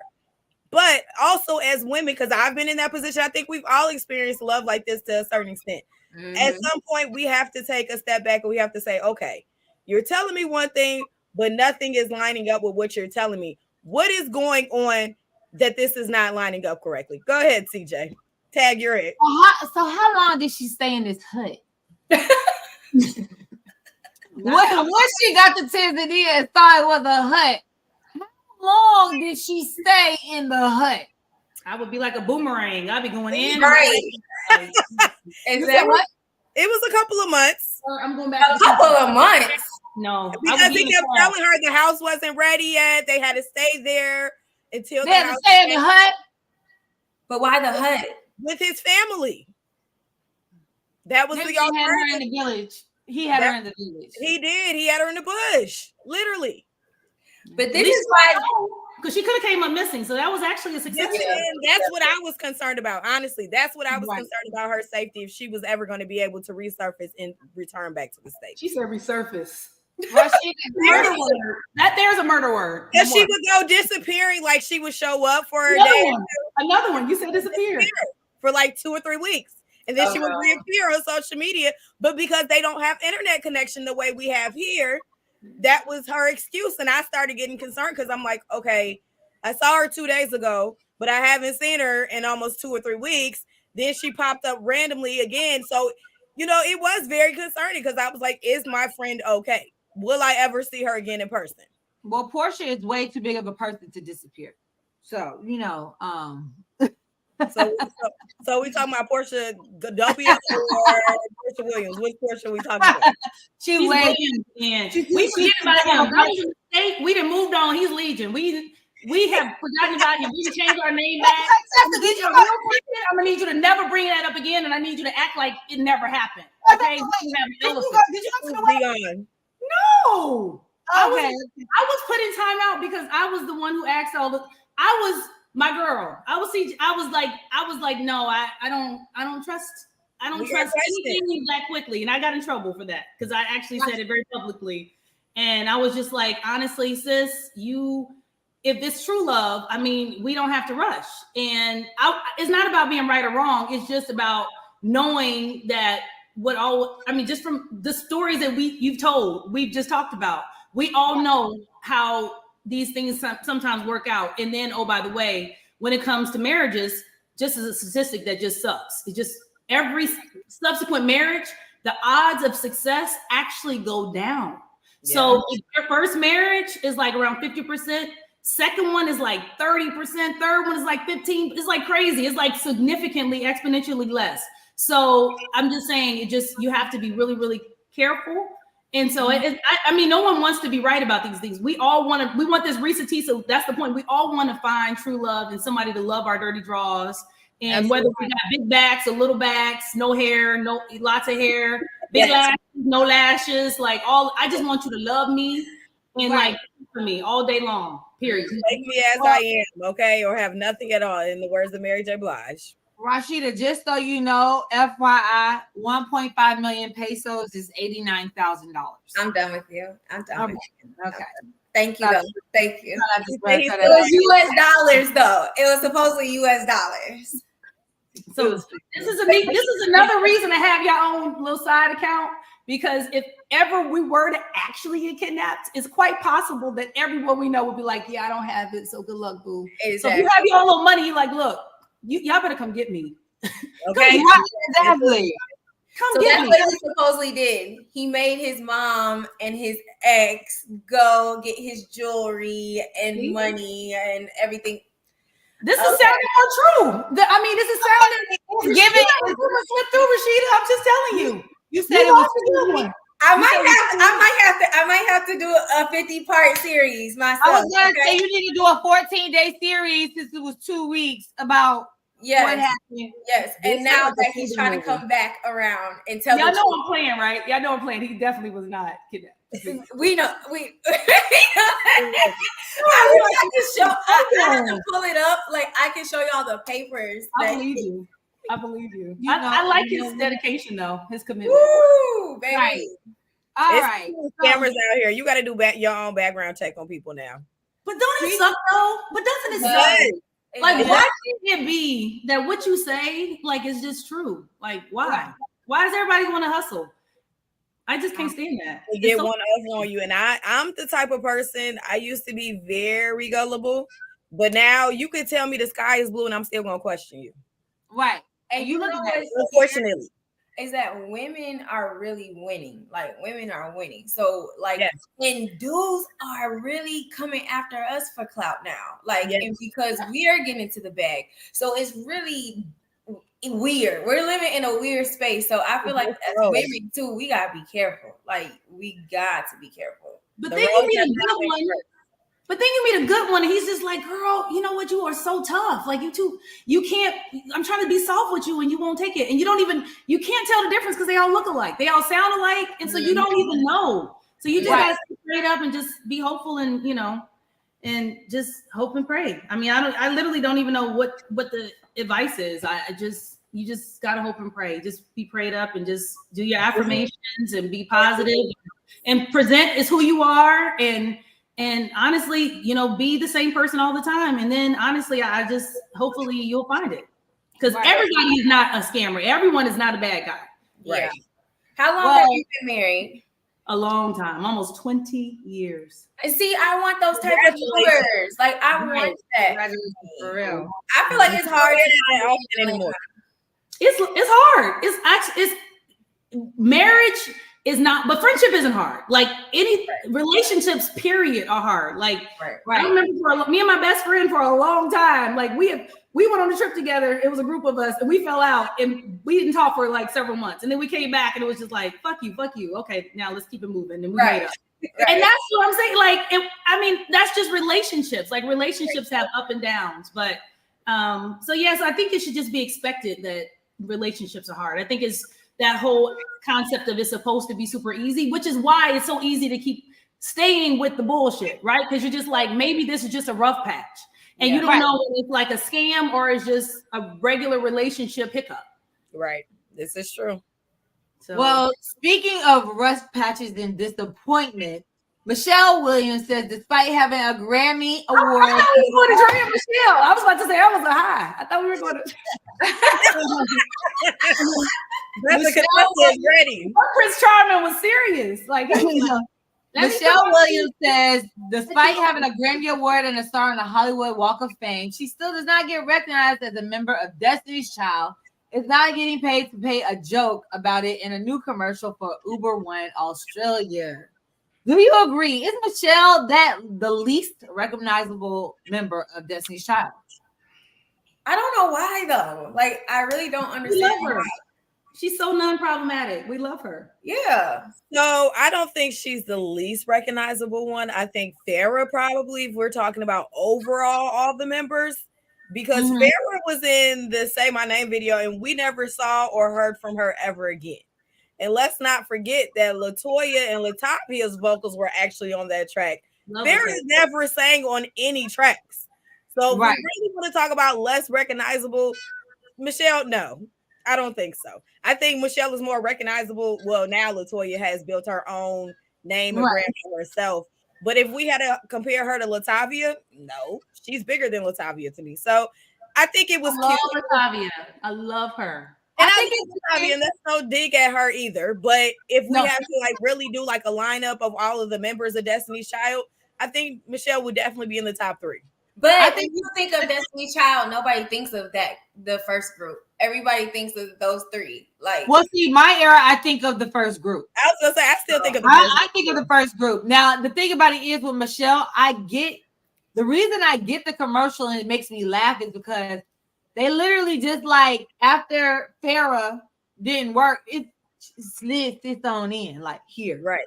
But also as women, because I've been in that position, I think we've all experienced love like this to a certain extent. At some point, we have to take a step back and we have to say, okay, you're telling me one thing, but nothing is lining up with what you're telling me. What is going on that this is not lining up correctly? Go ahead, CJ. Tag your head. So how long did she stay in this hut? Once she got to Tanzania and thought it was a hut, how long did she stay in the hut? I would be like a boomerang. I'd be going in. Right. Exactly. It was a couple of months. I'm going back. A couple of months. No, because he kept telling her the house wasn't ready yet. They had to stay there until they had to stay in the hut. But why the hut? With his family. That was the alternative. Had her in the village. He had her in the village. He did. He had her in the bush, literally. But this is why, because she could have came up missing. So that was actually a success. That's what I was concerned about. Honestly, that's what I was concerned about, her safety, if she was ever going to be able to resurface and return back to the States. She said resurface. That there's a murder word. And she would go disappearing, like she would show up for her day. Another one. You said disappear for like 2 or 3 weeks. And then she would reappear on social media. But because they don't have internet connection the way we have here, that was her excuse. And I started getting concerned because I'm like, okay, I saw her 2 days ago, but I haven't seen her in almost 2 or 3 weeks. Then she popped up randomly again. So, it was very concerning because I was like, is my friend okay? Will I ever see her again in person? Well, Portia is way too big of a person to disappear. So, So we talking about Portia Godopia or Portia Williams? Which Portia we talking about? She's Williams. We forget about him. We done moved on. He's Legion. We have forgotten about him. We can change our name back. I'm gonna need you to never bring that up again, and I need you to act like it never happened. Okay? Did you go to the wedding? No. Okay. I was put in timeout because I was the one who asked all the. I was my girl. I was like, no, I don't trust anything that quickly, and I got in trouble for that because I actually said it very publicly, and I was just like, honestly, sis, if it's true love, I mean, we don't have to rush, and it's not about being right or wrong. It's just about knowing that just from the stories that we've told, we've just talked about, we all know how these things sometimes work out. And then, oh, by the way, when it comes to marriages, just as a statistic that just sucks. It just, every subsequent marriage, the odds of success actually go down. Yeah. So if your first marriage is like around 50%, second one is like 30%, third one is like 15%. It's like crazy. It's like significantly, exponentially less. So I'm just saying, you have to be really, really careful. And so I mean, no one wants to be right about these things. We want this Risa T. So that's the point. We all want to find true love and somebody to love our dirty draws. And absolutely. Whether we got big backs or little backs, no hair, lots of hair, big lashes, no lashes, I just want you to love me and for me all day long. Period. Take me as I am, okay, or have nothing at all. In the words of Mary J. Blige. Rashida, just so you know, FYI, 1.5 million pesos is $89,000. I'm done with you. I'm done with you. Okay. Thank you, though. Thank you. It was US dollars, though. It was supposedly US dollars. So this is another reason to have your own little side account, because if ever we were to actually get kidnapped, it's quite possible that everyone we know would be like, yeah, I don't have it, so good luck, boo. Exactly. So if you have your own little money, you're like, look, y'all better come get me. Okay, exactly. So that's what he supposedly did. He made his mom and his ex go get his jewelry and money and everything. This is sounding more true. This is sounding giving slip through, Rashida. I'm just telling you. You said it was a good one. I might have to do a 50-part series myself. I was gonna say you need to do a 14-day series since it was 2 weeks about what happened. Yes, and now that he's trying to come back around and tell y'all know I'm playing, right? Y'all know I'm playing. He definitely was not kidnapped. We know we. I can show. I have to pull it up. Like I can show y'all the papers. I believe you. I like his dedication though. His commitment. Woo, baby. Right. All right. Scammers out here. You got to do your own background check on people now. But don't it suck though? But doesn't it suck? Like, why can't it be that what you say, like, is just true? Like, why? Why does everybody want to hustle? I just can't stand that. They get one over on you. And I'm the type of person, I used to be very gullible, but now you could tell me the sky is blue and I'm still going to question you. Right. And you look at it, unfortunately, is that women are really winning. Like women are winning. So like, and dudes are really coming after us for clout now. Like, and because we are getting into the bag. So it's really weird. We're living in a weird space. So I feel like as women too, we gotta be careful. Like we got to be careful. But then you meet a good one. But then you meet a good one, and he's just like, girl, you know what? You are so tough. Like you can't, I'm trying to be soft with you and you won't take it. And you can't tell the difference because they all look alike. They all sound alike. And so you don't even know. So you just gotta stay straight up and just be hopeful and, and just hope and pray. I mean, I literally don't even know what the advice is. You just gotta hope and pray. Just be prayed up and just do your affirmations and be positive and present as who you are. And honestly, be the same person all the time. And then honestly, I just hopefully you'll find it. Because everybody is not a scammer. Everyone is not a bad guy. Right. Yeah. How long have you been married? A long time, almost 20 years. See, I want those type of tours. Like I want that. For real. I feel like it's hard anymore. It's hard. It's marriage is not, but friendship isn't hard. Like any relationships, period, are hard. Like I remember me and my best friend for a long time. Like we went on a trip together. It was a group of us, and we fell out, and we didn't talk for like several months. And then we came back, and it was just like, fuck you. Okay, now let's keep it moving. And we made up. And that's what I'm saying. Like, that's just relationships. Like relationships have up and downs. But so yes, I think it should just be expected that relationships are hard. I think it's that whole concept of it's supposed to be super easy, which is why it's so easy to keep staying with the bullshit, right? Because you're just like, maybe this is just a rough patch. And you don't know if it's like a scam or it's just a regular relationship hiccup. Right. This is true. So, well, speaking of rough patches and disappointment, Michelle Williams says, despite having a Grammy Award. I thought we were going to Grammy Michelle. I was about to say that was a high. I thought we were going to. That's Contessa ready. Prince Charming was serious. Like, Michelle Williams says, despite having a Grammy Award and a star on the Hollywood Walk of Fame, she still does not get recognized as a member of Destiny's Child. Is not getting paid to pay a joke about it in a new commercial for Uber One Australia. Do you agree? Is Michelle the least recognizable member of Destiny's Child? I don't know why though. Like, I really don't understand her. She's so non-problematic. We love her. Yeah. No, I don't think she's the least recognizable one. I think Farrah probably, if we're talking about overall all the members, because Farrah was in the Say My Name video and we never saw or heard from her ever again. And let's not forget that LaToya and Latavia's vocals were actually on that track. Farrah never sang on any tracks. So if we really want to talk about less recognizable, Michelle, no, I don't think so. I think Michelle is more recognizable. Well, now LaToya has built her own name and brand for herself. But if we had to compare her to Latavia, no, she's bigger than Latavia to me. So I think it was cute. Latavia. I love her. And I think Latavia, and that's no dig at her either. But if we have to really do a lineup of all of the members of Destiny's Child, I think Michelle would definitely be in the top 3. But I think you think of Destiny's Child, nobody thinks of the first group. Everybody thinks of those 3. Well, see, my era, I think of the first group. I was gonna say, I still think of the first group. I think of the first group. Now, the thing about it is with Michelle, the reason I get the commercial and it makes me laugh is because they literally just after Farrah didn't work, it slid this on in here. Right.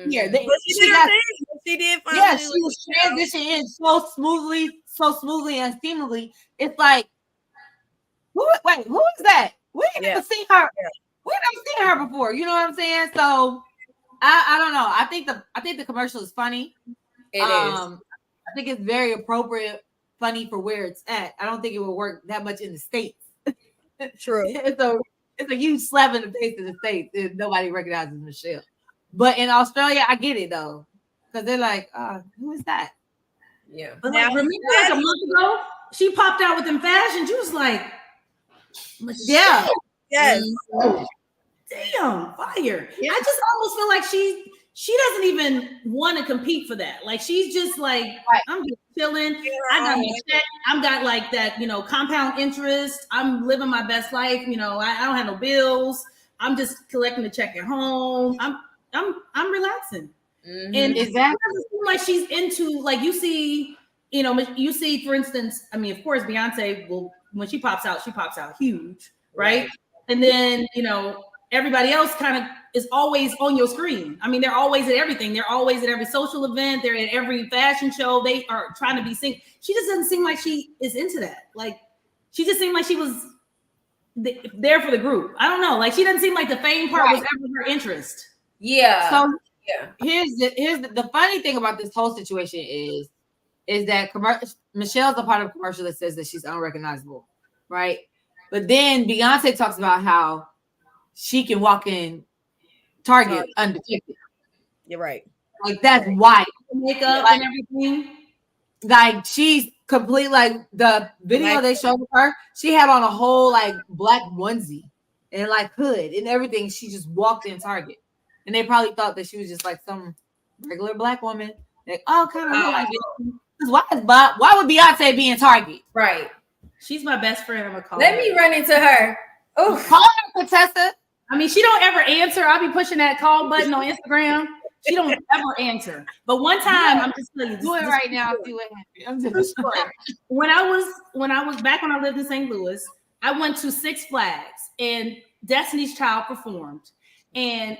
Here. She did fine. Yeah, she was transitioning in so smoothly and seamlessly. It's like, who is that? We ain't never seen her. We never seen her before. You know what I'm saying? So I don't know. I think the commercial is funny. It is. I think it's very appropriate, funny for where it's at. I don't think it would work that much in the States. True. It's a huge slap in the face in the States if nobody recognizes Michelle. But in Australia, I get it though. Because they're like, who is that? Yeah. But like, remember like a month ago, she popped out with them fashions. You was like, yeah. Yes. Damn, fire. Yeah. I just almost feel like she doesn't even want to compete for that. Like she's just like, right. I'm just chilling. I got my check. I'm got like that, compound interest. I'm living my best life. I don't have no bills. I'm just collecting the check at home. I'm relaxing. Mm-hmm. And exactly. It doesn't seem like she's into, like, you see, for instance, I mean, of course, Beyonce will, when she pops out huge, right? And then, everybody else kind of is always on your screen. I mean, they're always at everything. They're always at every social event. They're at every fashion show. They are trying to be seen. She just doesn't seem like she is into that. Like, she just seemed like she was there for the group. I don't know. Like, she doesn't seem like the fame part was ever her interest. Yeah. So here's the funny thing about this whole situation is that Michelle's a part of a commercial that says that she's unrecognizable, right? But then Beyonce talks about how she can walk in Target undetected. You're right. Like, that's why makeup and everything. Like, she's complete. Like, the video they showed her, she had on a whole like black onesie and like hood and everything. She just walked in Target, and they probably thought that she was just like some regular black woman. Like, kind of like it. Why would Beyonce be in Target? Right. She's my best friend. I'm gonna call Let me run into her. Oh, call her, Contessa. I mean, she don't ever answer. I'll be pushing that call button on Instagram. She don't ever answer. But one time, I'm just telling you, do it right now. See what happens. When I was back when I lived in St. Louis, I went to Six Flags and Destiny's Child performed, and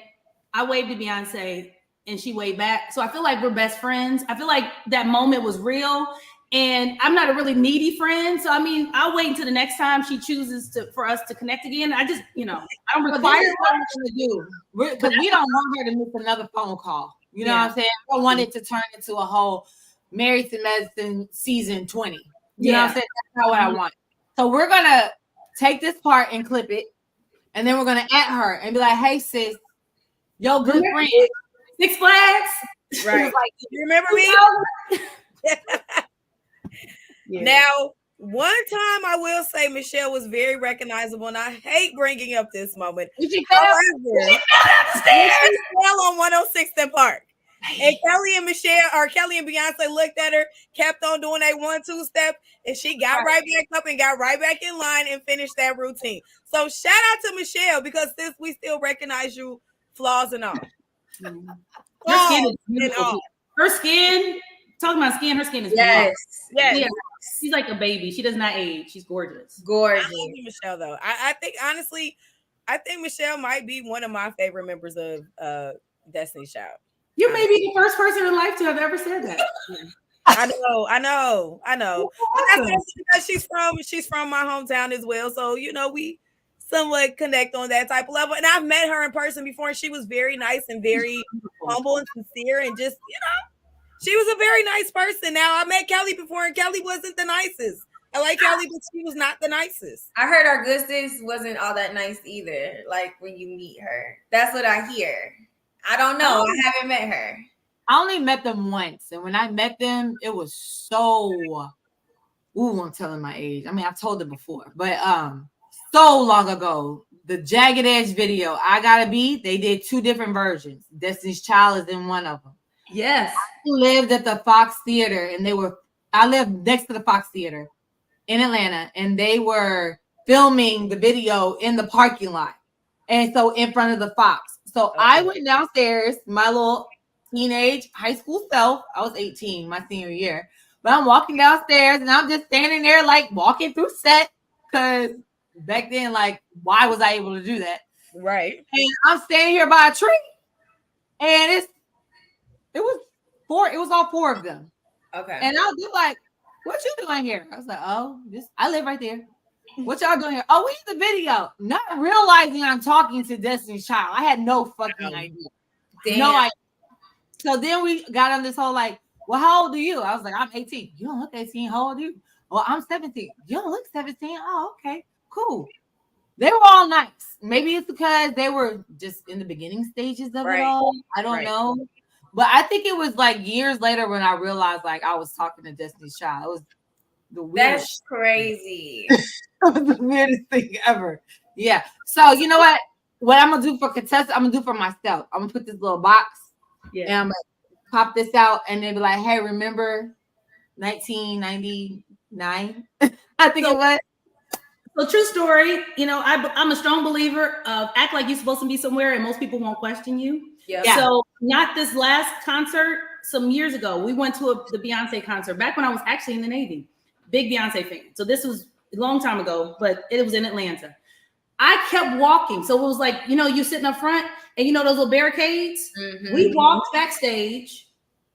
I waved to Beyonce and she waved back. So I feel like we're best friends. I feel like that moment was real. And I'm not a really needy friend. So, I mean, I'll wait until the next time she chooses for us to connect again. I just, I don't require what to do. Because we don't want her to miss another phone call. You know what I'm saying? I don't want it to turn into a whole Married to Medicine season 20. You know what I'm saying? That's not what I want. So we're going to take this part and clip it. And then we're going to at her and be like, hey, sis, yo, good friend. Six Flags. Right. Like, you remember me? Yeah. Now, one time I will say Michelle was very recognizable, and I hate bringing up this moment. She fell down the stairs. She fell on 106th and Park. And Kelly and Beyonce looked at her, kept on doing a 1-2 step, and she got right back up and got right back in line and finished that routine. So shout out to Michelle, because since we still recognize you, flaws and all. Her skin is beautiful. Her skin, talking about skin, her skin is yes. She's like a baby. She does not age. She's gorgeous. Gorgeous. I love Michelle though. I think honestly, Michelle might be one of my favorite members of Destiny's Child. You may be the first person in life to have ever said that. I know. But that's because she's from my hometown as well. So we somewhat connect on that type of level. And I've met her in person before, and she was very nice and very humble and sincere, and just she was a very nice person. Now, I met Kelly before, and Kelly wasn't the nicest. I like Kelly, but she was not the nicest. I heard our good sis wasn't all that nice either. Like, when you meet her, that's what I hear. I don't know. I haven't met her. I only met them once, and when I met them, it was so. Ooh, I'm telling my age. I mean, I've told it before, but so long ago. The Jagged Edge video, I Gotta Be. They did 2 different versions. Destiny's Child is in one of them. Yes. I lived at the Fox Theater, and I lived next to the Fox Theater in Atlanta, and they were filming the video in the parking lot. And so in front of the Fox. So I went downstairs, my little teenage high school self. I was 18 my senior year, but I'm walking downstairs and I'm just standing there, like walking through set, because back then, like, why was I able to do that? Right. And I'm standing here by a tree, and it was all 4 of them. Okay. And I'll be like, what you doing here? I was like, I live right there. What y'all doing here? Oh, we need the video. Not realizing I'm talking to Destiny's Child. I had no fucking idea. Damn. No, so then we got on this whole like, well, how old are you? I was like, I'm 18. You don't look 18. How old are you? Well, I'm 17. You don't look 17. Oh, okay, cool. They were all nice. Maybe it's because they were just in the beginning stages of it all. I don't know. But I think it was like years later when I realized like I was talking to Destiny's Child. It was the weirdest. That's crazy. It was the weirdest thing ever. Yeah. So you know what? What I'm gonna do for Contessa, I'm gonna do for myself. I'm gonna put this little box. Yeah. And I'm gonna pop this out and then be like, hey, remember 1999? I think it was. So true story, you know, I'm a strong believer of act like you're supposed to be somewhere and most people won't question you. Yeah. So not this last concert, some years ago, we went to the Beyonce concert back when I was actually in the Navy. Big Beyonce fan. So this was a long time ago, but it was in Atlanta. I kept walking. So it was like, you know, you sitting up front and you know those little barricades? Mm-hmm. We walked backstage,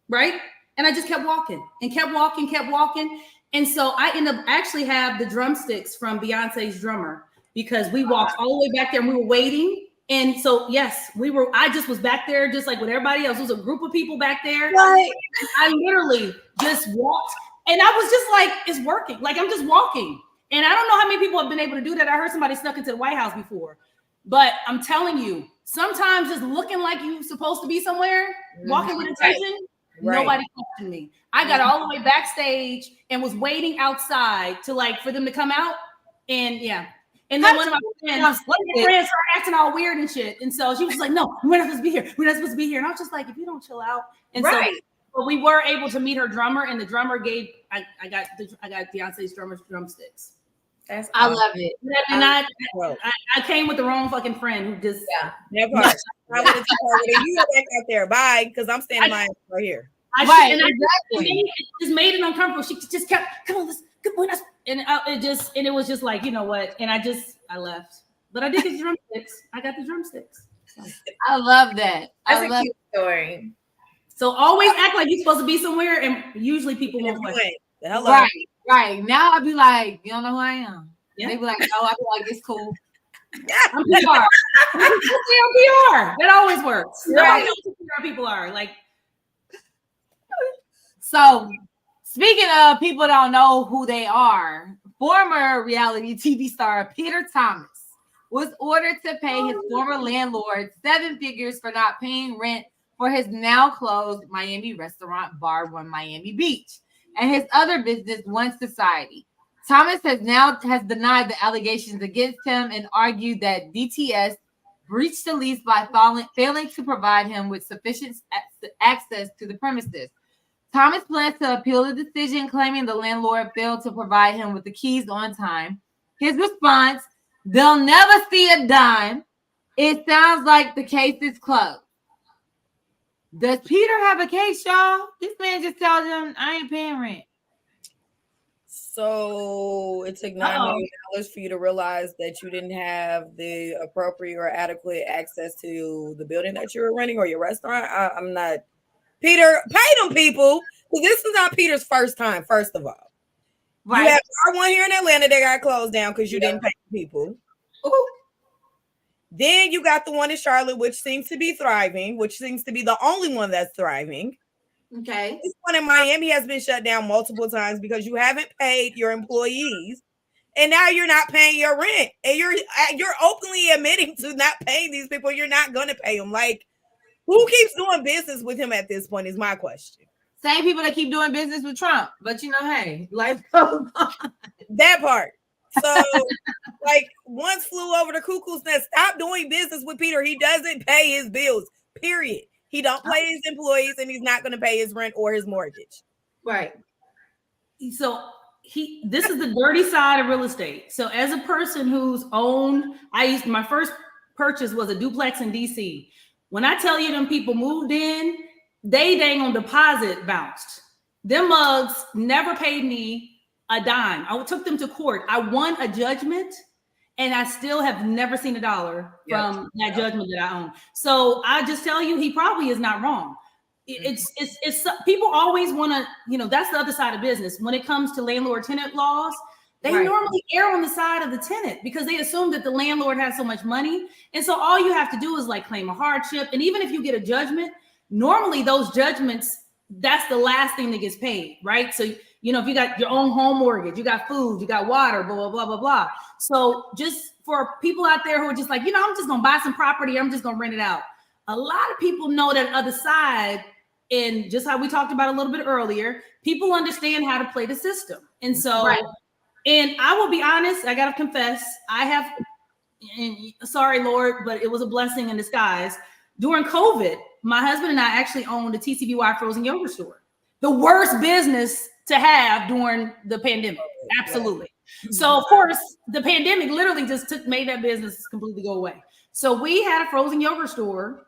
right? And I just kept walking and kept walking. And so I ended up actually have the drumsticks from Beyonce's drummer because we walked all the way back there and we were waiting. And so, yes, I just was back there just like with everybody else. It was a group of people back there. Right. I literally just walked and I was just like, it's working. Like I'm just walking. And I don't know how many people have been able to do that. I heard somebody snuck into the White House before. But I'm telling you, sometimes just looking like you're supposed to be somewhere, walking with intention, nobody questioned me. I got all the way backstage and was waiting outside to like for them to come out. And yeah. And then one of my friends started acting all weird and shit. And so she was like, no, we're not supposed to be here. We're not supposed to be here. And I was just like, if you don't chill out. And so but we were able to meet her drummer, and the drummer gave I got Beyonce's drummer's drumsticks. That's I love it. And I came with the wrong fucking friend who just that part. I wanted to tell you go back out there. Bye, because I'm standing mine right here. It just made it uncomfortable. She just kept, come on, let's good boy. And it was just like, you know what? And I left. But I did get the drumsticks. I got the drumsticks. So. I love that. That's a cute story. So always act like you're supposed to be somewhere, and usually people won't question. Right. Now I'll be like, you don't know who I am. Yeah. They be like, oh, I'll be like, it's cool. I'm PR. I'm PR. That always works. Right. Nobody knows who PR people are. Like, so speaking of people don't know who they are, former reality TV star Peter Thomas was ordered to pay his former landlord 7 figures for not paying rent for his now closed Miami restaurant Bar One Miami Beach and his other business One Society. Thomas has denied the allegations against him and argued that DTS breached the lease by failing to provide him with sufficient access to the premises. Thomas plans to appeal the decision, claiming the landlord failed to provide him with the keys on time. His response, they'll never see a dime. It sounds like the case is closed. Does Peter have a case, y'all? This man just tells him, I ain't paying rent. So it took $9 million for you to realize that you didn't have the appropriate or adequate access to the building that you were renting or your restaurant. I'm not. Peter, pay them people. Because this is not Peter's first time, first of all. Right. You have one here in Atlanta that got closed down because you didn't pay people. Ooh. Then you got the one in Charlotte, which seems to be thriving, which seems to be the only one that's thriving. Okay. This one in Miami has been shut down multiple times because you haven't paid your employees, and now you're not paying your rent, and you're openly admitting to not paying these people. You're not going to pay them. Like, who keeps doing business with him at this point is my question. Same people that keep doing business with Trump, but you know, hey, life goes on. That part. So, like, once flew over the cuckoo's nest. Stop doing business with Peter. He doesn't pay his bills, period. He don't pay his employees, and he's not going to pay his rent or his mortgage. Right. So this is the dirty side of real estate. So as a person who's owned, my first purchase was a duplex in DC. When I tell you them people moved in, they dang on deposit bounced. Them mugs never paid me a dime. I took them to court. I won a judgment, and I still have never seen a dollar from that judgment that I own. So I just tell you, he probably is not wrong. It's people always want to, that's the other side of business. When it comes to landlord tenant laws, They normally err on the side of the tenant because they assume that the landlord has so much money. And so all you have to do is like claim a hardship. And even if you get a judgment, normally those judgments, that's the last thing that gets paid, right? So, you know, if you got your own home mortgage, you got food, you got water, blah, blah, blah, blah, blah. So just for people out there who are just like, you know, I'm just going to buy some property, I'm just going to rent it out. A lot of people know that other side, and just how we talked about a little bit earlier, people understand how to play the system. And so, and I will be honest, I got to confess, I have, and sorry, Lord, but it was a blessing in disguise. During COVID, my husband and I actually owned a TCBY frozen yogurt store. The worst business to have during the pandemic. Absolutely. So of course, the pandemic literally just made that business completely go away. So we had a frozen yogurt store,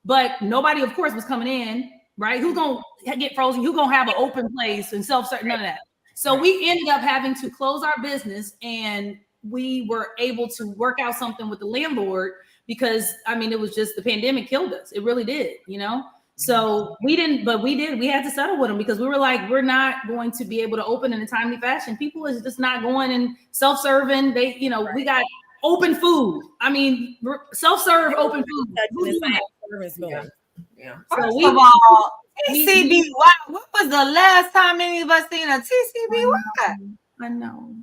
but nobody, of course, was coming in, right? Who's going to get frozen? Who's going to have an open place and self-serve? None of that. So we ended up having to close our business, and we were able to work out something with the landlord because, I mean, it was just the pandemic killed us. It really did, you know? So we didn't, but we did. We had to settle with them because we were like, we're not going to be able to open in a timely fashion. People is just not going and self-serving. They, you know, we got open food. I mean, self-serve open food. Yeah. First of all, TCB. What was the last time any of us seen a TCB? I know.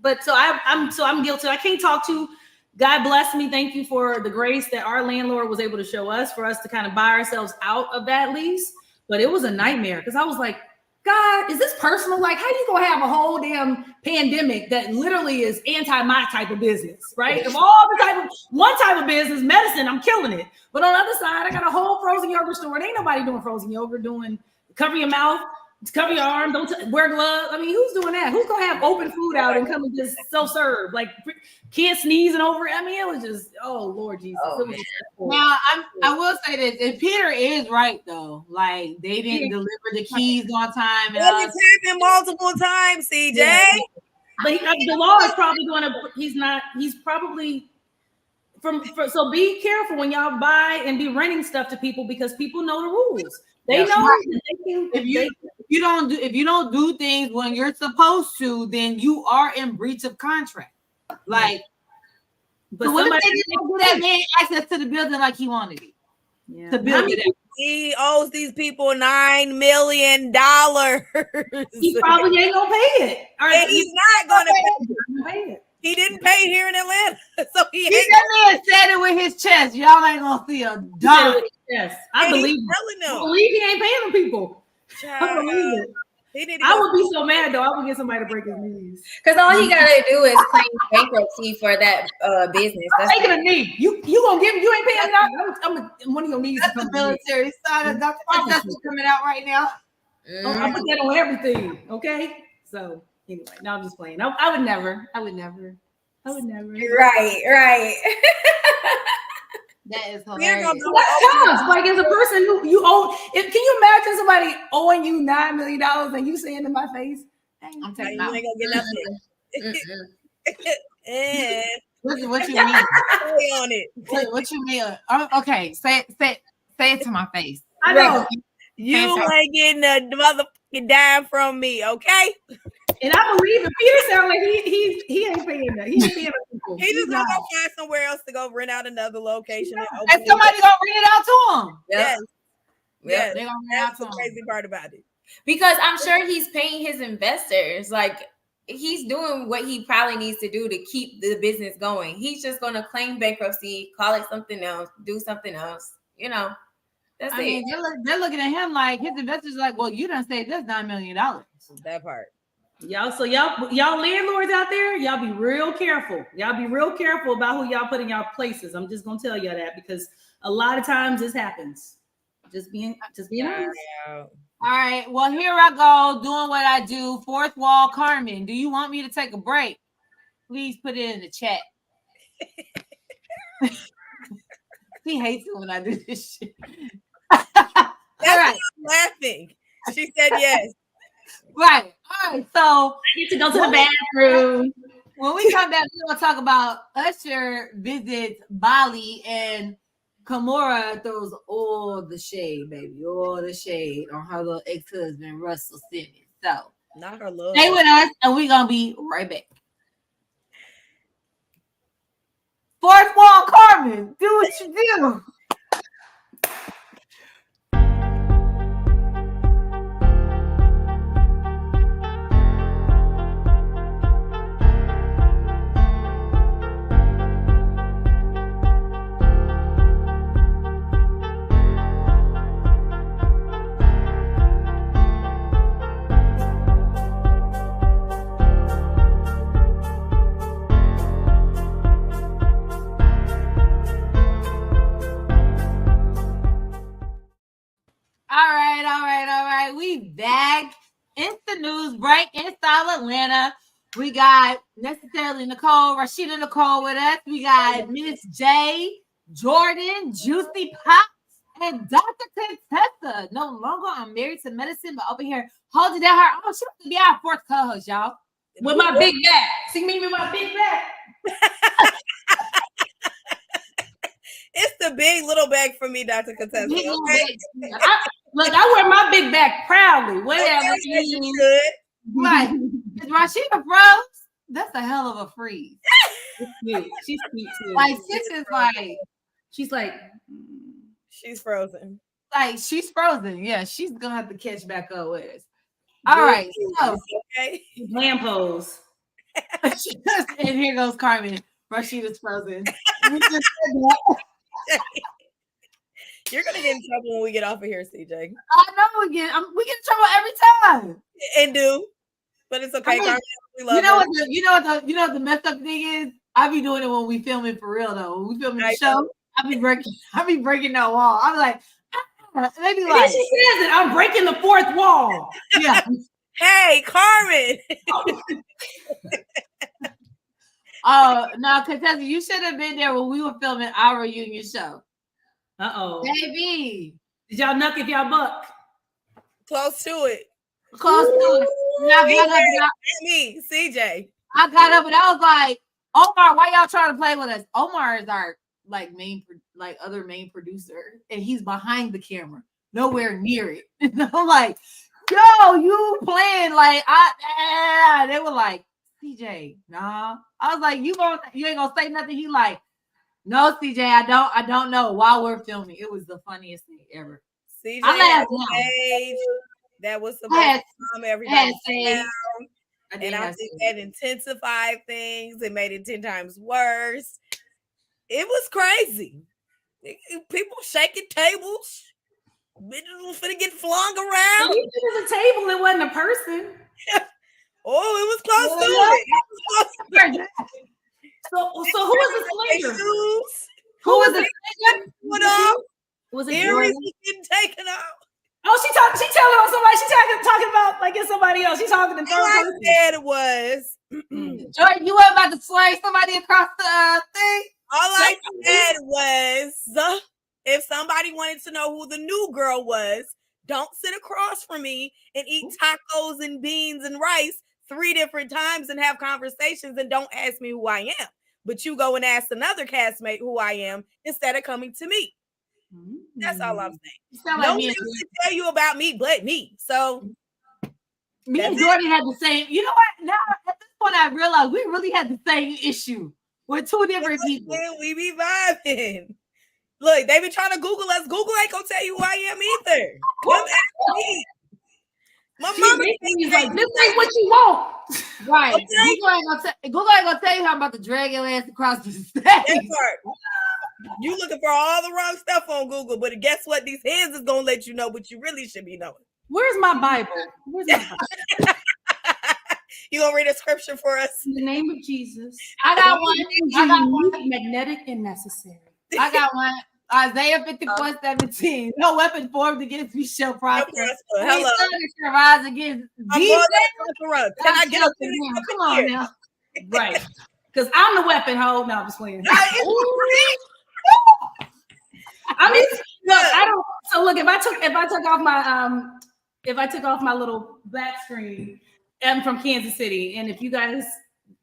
But so I'm guilty. I can't talk to. God bless me. Thank you for the grace that our landlord was able to show us for us to kind of buy ourselves out of that lease. But it was a nightmare because I was like, God, is this personal? Like, how you gonna have a whole damn pandemic that literally is anti my type of business, right? Of all the one type of business, medicine, I'm killing it. But on the other side, I got a whole frozen yogurt store. There ain't nobody doing frozen yogurt, doing cover your mouth, cover your arm, don't wear gloves. I mean, who's doing that? Who's gonna have open food out and come and just self-serve? Like kids sneezing over it. I mean, it was just, oh Lord Jesus. Now I will say this, and Peter is right though. Like they didn't deliver the keys on time. And it's happened multiple times, CJ. Yeah. But the law is probably going to. He's probably so be careful when y'all buy and be renting stuff to people because people know the rules. They know if you don't do things when you're supposed to, then you are in breach of contract. Like, but what if they didn't give that man access to the building like he wanted it? Yeah. To build it. He owes these people $9 million. He probably ain't gonna pay it. And he's not gonna pay it. He didn't pay here in Atlanta, so he that man said it with his chest. Y'all ain't gonna see a dollar. Yes, I believe he ain't paying them people. I believe it. I would be so mad though. I would get somebody to break his knees because all he gotta do is claim bankruptcy for that business. That's taking a knee. You gonna give me? You ain't paying me. I'm one of your knees. That's the military side. Dr. Contessa coming out right now. I put that on everything. Okay, so anyway, no, I'm just playing. I would never. Right. That is hilarious. Like as a person who you owe, can you imagine somebody owing you $9 million and you saying to my face, "I'm telling you, you ain't gonna get nothing." What you mean? On it. What you mean? Okay, say it to my face. I know you ain't getting a motherfucking dime from me, okay? And I believe it. Peter sounds like he ain't paying that. He ain't paying people. He just gonna go find somewhere else to go rent out another location. And somebody gonna rent it out to him. Yes. They're gonna rent out to him. That's the crazy part about it. Because I'm sure he's paying his investors. Like he's doing what he probably needs to do to keep the business going. He's just gonna claim bankruptcy, call it something else, do something else. You know, that's it. They're looking at him like his investors are like, well, you done saved us $9 million. That part. Y'all landlords out there, y'all be real careful. Y'all be real careful about who y'all put in y'all places. I'm just gonna tell y'all that because a lot of times this happens. Just being honest. All right. Well, here I go doing what I do. Fourth wall, Carmen. Do you want me to take a break? Please put it in the chat. He hates it when I do this shit. That's right. Laughing. She said yes. Right. All right. So I need to go to the bathroom. When we come back, we're gonna talk about Usher visits Bali, and Kimora throws all the shade, baby, all the shade on her little ex-husband Russell Simmons. So Not her love. Stay with us, and we're gonna be right back. Fourth wall, Carmen, do what you do. All right. We back. Insta news break. INSTA Atlanta. We got Necessarily Nicole, Rashida Nicole with us. We got Miss J, Jordan, Juicy Pops, and Dr. Contessa. No longer I'm married to medicine, but over here holding down her. Oh, she wants to be our fourth co-host, y'all. With my big back. See me with my big back. It's the big little bag for me, Dr. Contessa. Okay? Look, I wear my big back proudly. Whatever. Okay, right. Is Rashida froze? That's a hell of a freeze. She's cute too. Like, sis is like, she's like, she's frozen. Like, she's frozen. Yeah, she's gonna have to catch back up with us. All right. So, okay. Lamb pose. And here goes Carmen. Rashida's frozen. You're gonna get in trouble when we get off of here, CJ. I know we get in trouble every time. And do, but it's okay. I mean, we love you know what the messed up thing is? I be doing it when we filming for real though. When we filming the show, I be breaking that wall. I'm like, they be like, she says it. I'm breaking the fourth wall. Yeah. Hey, Carmen. Oh no, Contessa, you should have been there when we were filming our reunion show. Baby. Did y'all knock if y'all buck? Close to it. Close to it. Me, CJ. I got up and I was like, Omar, why y'all trying to play with us? Omar is our other main producer, and he's behind the camera, nowhere near it. And I'm like, yo, you playing like they were like, CJ, nah. I was like, you ain't gonna say nothing. He like, no, CJ, I don't know. While we're filming, it was the funniest thing ever. CJ, I that was supposed to calm everybody down. And I think that intensified things. It made it 10 times worse. It was crazy. People shaking tables. Bitches was finna get flung around. It was a table. It wasn't a person. Oh, it was close to it. So who was the slinger? Who was the slinger? What up? Was it Earrings was getting taken off? Oh, she telling on somebody. She talking about like it's somebody else. She's talking to third person. All I said it was Jordan, you weren't about to slay somebody across the thing. All I said was if somebody wanted to know who the new girl was, don't sit across from me and eat tacos and beans and rice 3 different times and have conversations and don't ask me who I am. But you go and ask another castmate who I am instead of coming to me. That's all I'm saying. No one else can tell you about me but me. So me and Jordan had the same. You know what? Now at this point, I realized we really had the same issue with 2 different people. We be vibing. Look, they be trying to Google us. Google ain't gonna tell you who I am either. Come ask me. My mama is like, this ain't what you want. Right. Okay. Google ain't gonna tell you how I'm about to drag your ass across the stage. You looking for all the wrong stuff on Google, but guess what? These hands is gonna let you know what you really should be knowing. Where's my Bible? You gonna read a scripture for us? In the name of Jesus. I got one. Magnetic and necessary. I got one. Isaiah 54:17. No weapon formed against me shall prosper. Hello. Rise against these. Can I get up there? Come on now. Right. Because I'm the weapon, ho. No, I'm just playing. I mean, look, I don't. So look, if I took off my little black screen, I'm from Kansas City, and if you guys,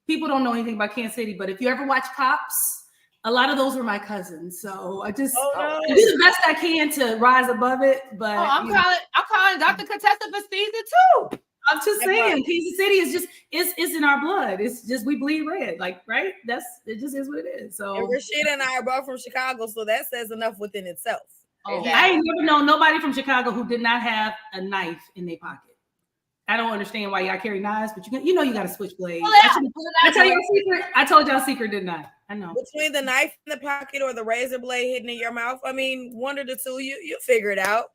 people don't know anything about Kansas City, but if you ever watch Cops, a lot of those were my cousins. So I just I do the best I can to rise above it. But I'm calling Dr. Contessa for season 2. I'm just saying, Kansas City is just it's in our blood. It's just we bleed red, like right. It just is what it is. So and Rashida and I are both from Chicago, so that says enough within itself. Oh, I ain't never known nobody from Chicago who did not have a knife in their pocket. I don't understand why y'all carry knives, but you got a switchblade. I tell you a secret. I told y'all a secret, didn't I? I know. Between the knife in the pocket or the razor blade hidden in your mouth, I mean, one of the two, you figure it out.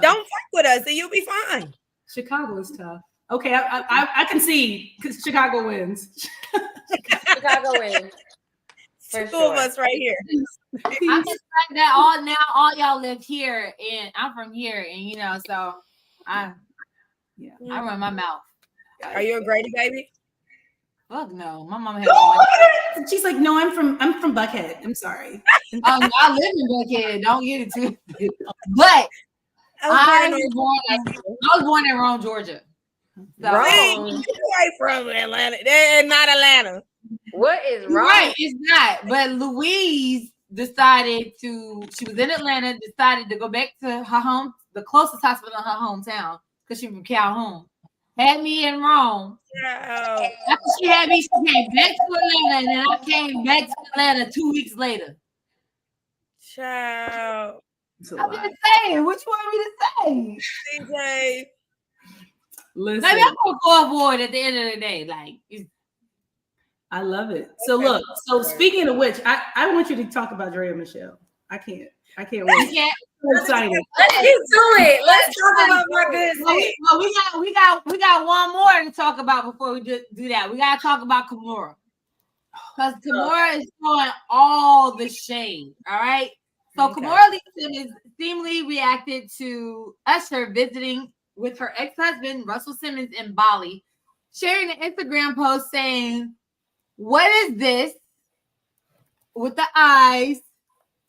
Don't fight with us, and you'll be fine. Chicago is tough. Okay, I can see because Chicago wins. Chicago wins. Two of us right here. I'm just like that. All y'all live here, and I'm from here, and so I run my mouth. Are you a Grady baby? Fuck no, my mom has. She's like, no, I'm from Buckhead. I'm sorry. Oh, no, I live in Buckhead. Don't get it twisted. But I was born in Rome, Georgia. So, Rome, right from Atlanta. They're not Atlanta. What is Rome? Right, it's not. But Louise decided she was in Atlanta, decided to go back to her home, the closest hospital in her hometown, because she's from Calhoun. Had me in Rome. Wow. After she had me, she came back to Atlanta, and then I came back to Atlanta 2 weeks later. Child. I'm just saying, what you want me to say? CJ. Listen. Maybe I'm gonna go aboard at the end of the day. Like, I love it. So look, speaking of which, I want you to talk about Dre and Michelle. I can't wait. I can't. I'm excited. Let's get to it. Let's talk about my good thing. Well, we got one more to talk about before we do that. We gotta talk about Kimora. Because Kimora is throwing all the shade. All right. So Kimora Lee Simmons seemingly reacted to Usher visiting with her ex-husband, Russell Simmons, in Bali, sharing an Instagram post saying, "What is this with the eyes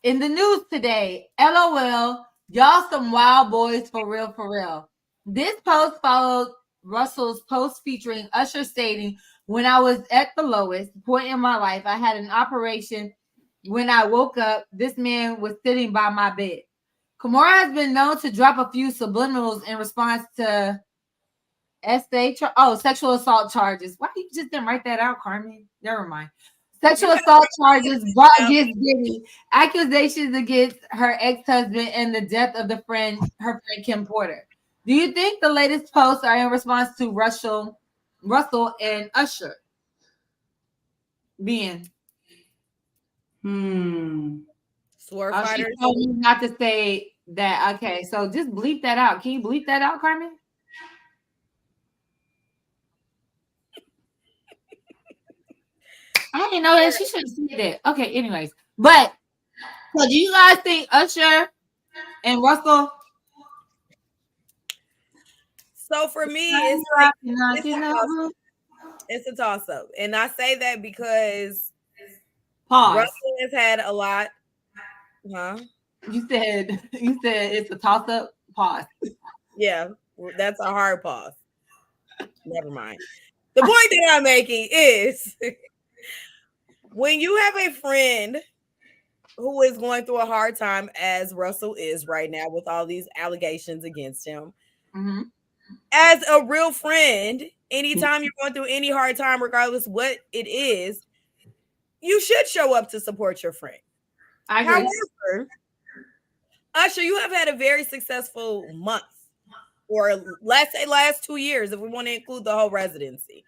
in the news today? LOL, y'all some wild boys for real, for real." This post followed Russell's post featuring Usher stating, "When I was at the lowest point in my life, I had an operation. When I woke up, this man was sitting by my bed." Kimora has been known to drop a few subliminals in response to sexual assault charges. Why you just didn't write that out, Carmen? Never mind. Sexual assault charges brought against Diddy, accusations against her ex-husband, and the death of her friend Kim Porter. Do you think the latest posts are in response to Russell and Usher being? Swerve fighters. She told me not to say that. Okay, so just bleep that out. Can you bleep that out, Carmen? I didn't know that. She shouldn't say that. Okay, anyways. But so do you guys think Usher and Russell? So for me, it's a toss-up. And I say that because Russell has had a lot. Huh? You said it's a toss-up. Pause. Yeah, that's a hard pause. Never mind. The point that I'm making is when you have a friend who is going through a hard time, as Russell is right now with all these allegations against him, as a real friend, anytime you're going through any hard time, regardless what it is, you should show up to support your friend. However, Usher, you have had a very successful month, or let's say last 2 years, if we want to include the whole residency.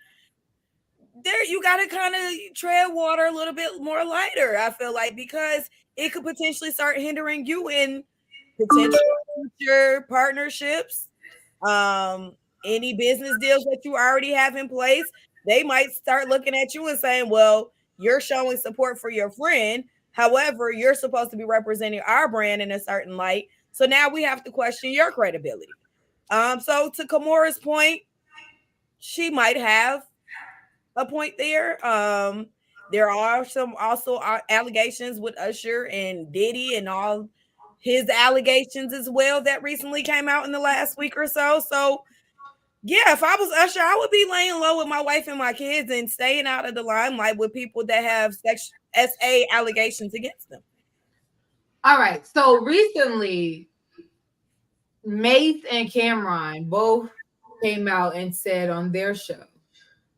There, you got to kind of tread water a little bit more lighter, I feel like, because it could potentially start hindering you in potential future partnerships, any business deals that you already have in place. They might start looking at you and saying, well, you're showing support for your friend. However, you're supposed to be representing our brand in a certain light. So now we have to question your credibility. So to Kimora's point, she might have a point there. There are some also allegations with Usher and Diddy and all his allegations as well that recently came out in the last week or so. So yeah, if I was Usher, I would be laying low with my wife and my kids and staying out of the limelight with people that have SA allegations against them. All right. So recently, Mace and Cameron both came out and said on their show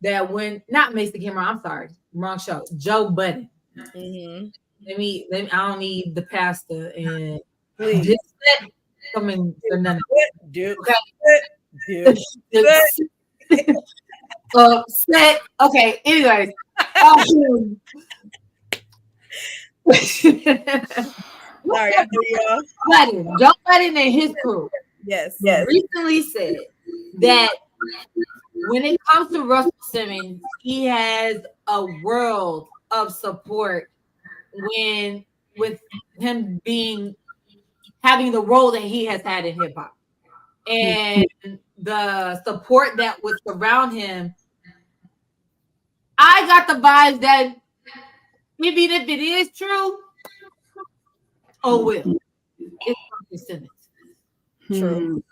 that when not Mason Cameron, I'm sorry, wrong show, Joe Budden. Mm-hmm. Let me. I don't need the pastor and Please. Dipset coming for none of it. Okay. Set. Okay. Anyways. Sorry, y'all. Joe Budden and his crew. Yes. Recently said that when it comes to Russell Simmons, he has a world of support with him having the role that he has had in hip hop, and the support that would surround him. I got the vibes that even if it is true, oh well, it's Russell Simmons. True.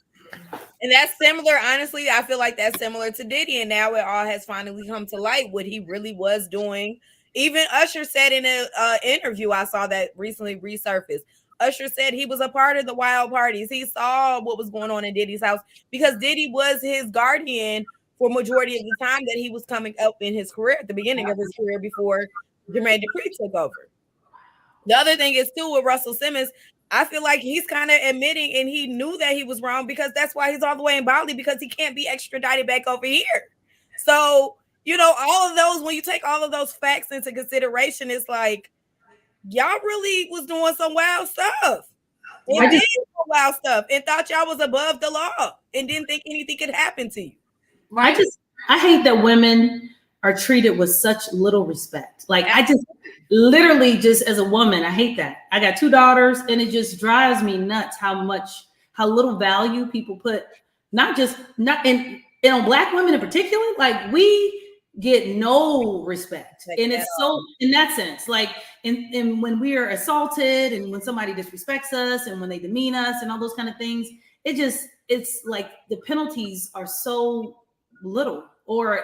And that's similar, honestly, I feel like that's similar to Diddy, and now it all has finally come to light what he really was doing. Even Usher said in an interview I saw that recently resurfaced, Usher said he was a part of the wild parties. He saw what was going on in Diddy's house because Diddy was his guardian for majority of the time that he was coming up in his career, at the beginning of his career before Jermaine Dupri took over. The other thing is too with Russell Simmons, I feel like he's kind of admitting, and he knew that he was wrong because that's why he's all the way in Bali, because he can't be extradited back over here. So, all of those, when you take all of those facts into consideration, it's like, y'all really was doing some wild stuff. And did some wild stuff and thought y'all was above the law and didn't think anything could happen to you. I hate that women are treated with such little respect. Like, I just literally, just as a woman, I hate that. I got 2 daughters, and it just drives me nuts how little value people put, not on Black women in particular. Like, we get no respect, and it's so in that sense. Like, and when we are assaulted, and when somebody disrespects us, and when they demean us, and all those kind of things, it's like the penalties are so little. Or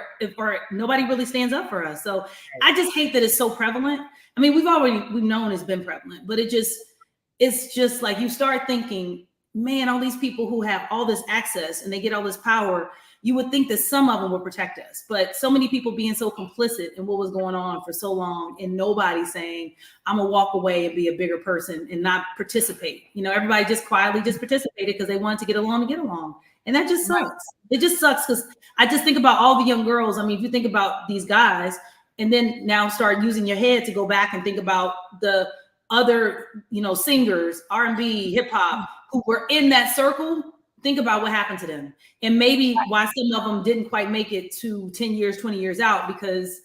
nobody really stands up for us. So I just hate that it's so prevalent. I mean, we've known it's been prevalent, but it's just like you start thinking, man, all these people who have all this access and they get all this power, you would think that some of them would protect us. But so many people being so complicit in what was going on for so long, and nobody saying, I'm gonna walk away and be a bigger person and not participate. Everybody just quietly just participated because they wanted to get along. And that just sucks. It just sucks because I just think about all the young girls. I mean, if you think about these guys and then now start using your head to go back and think about the other, singers, R&B, hip hop, who were in that circle, think about what happened to them. And maybe why some of them didn't quite make it to 10 years, 20 years out, because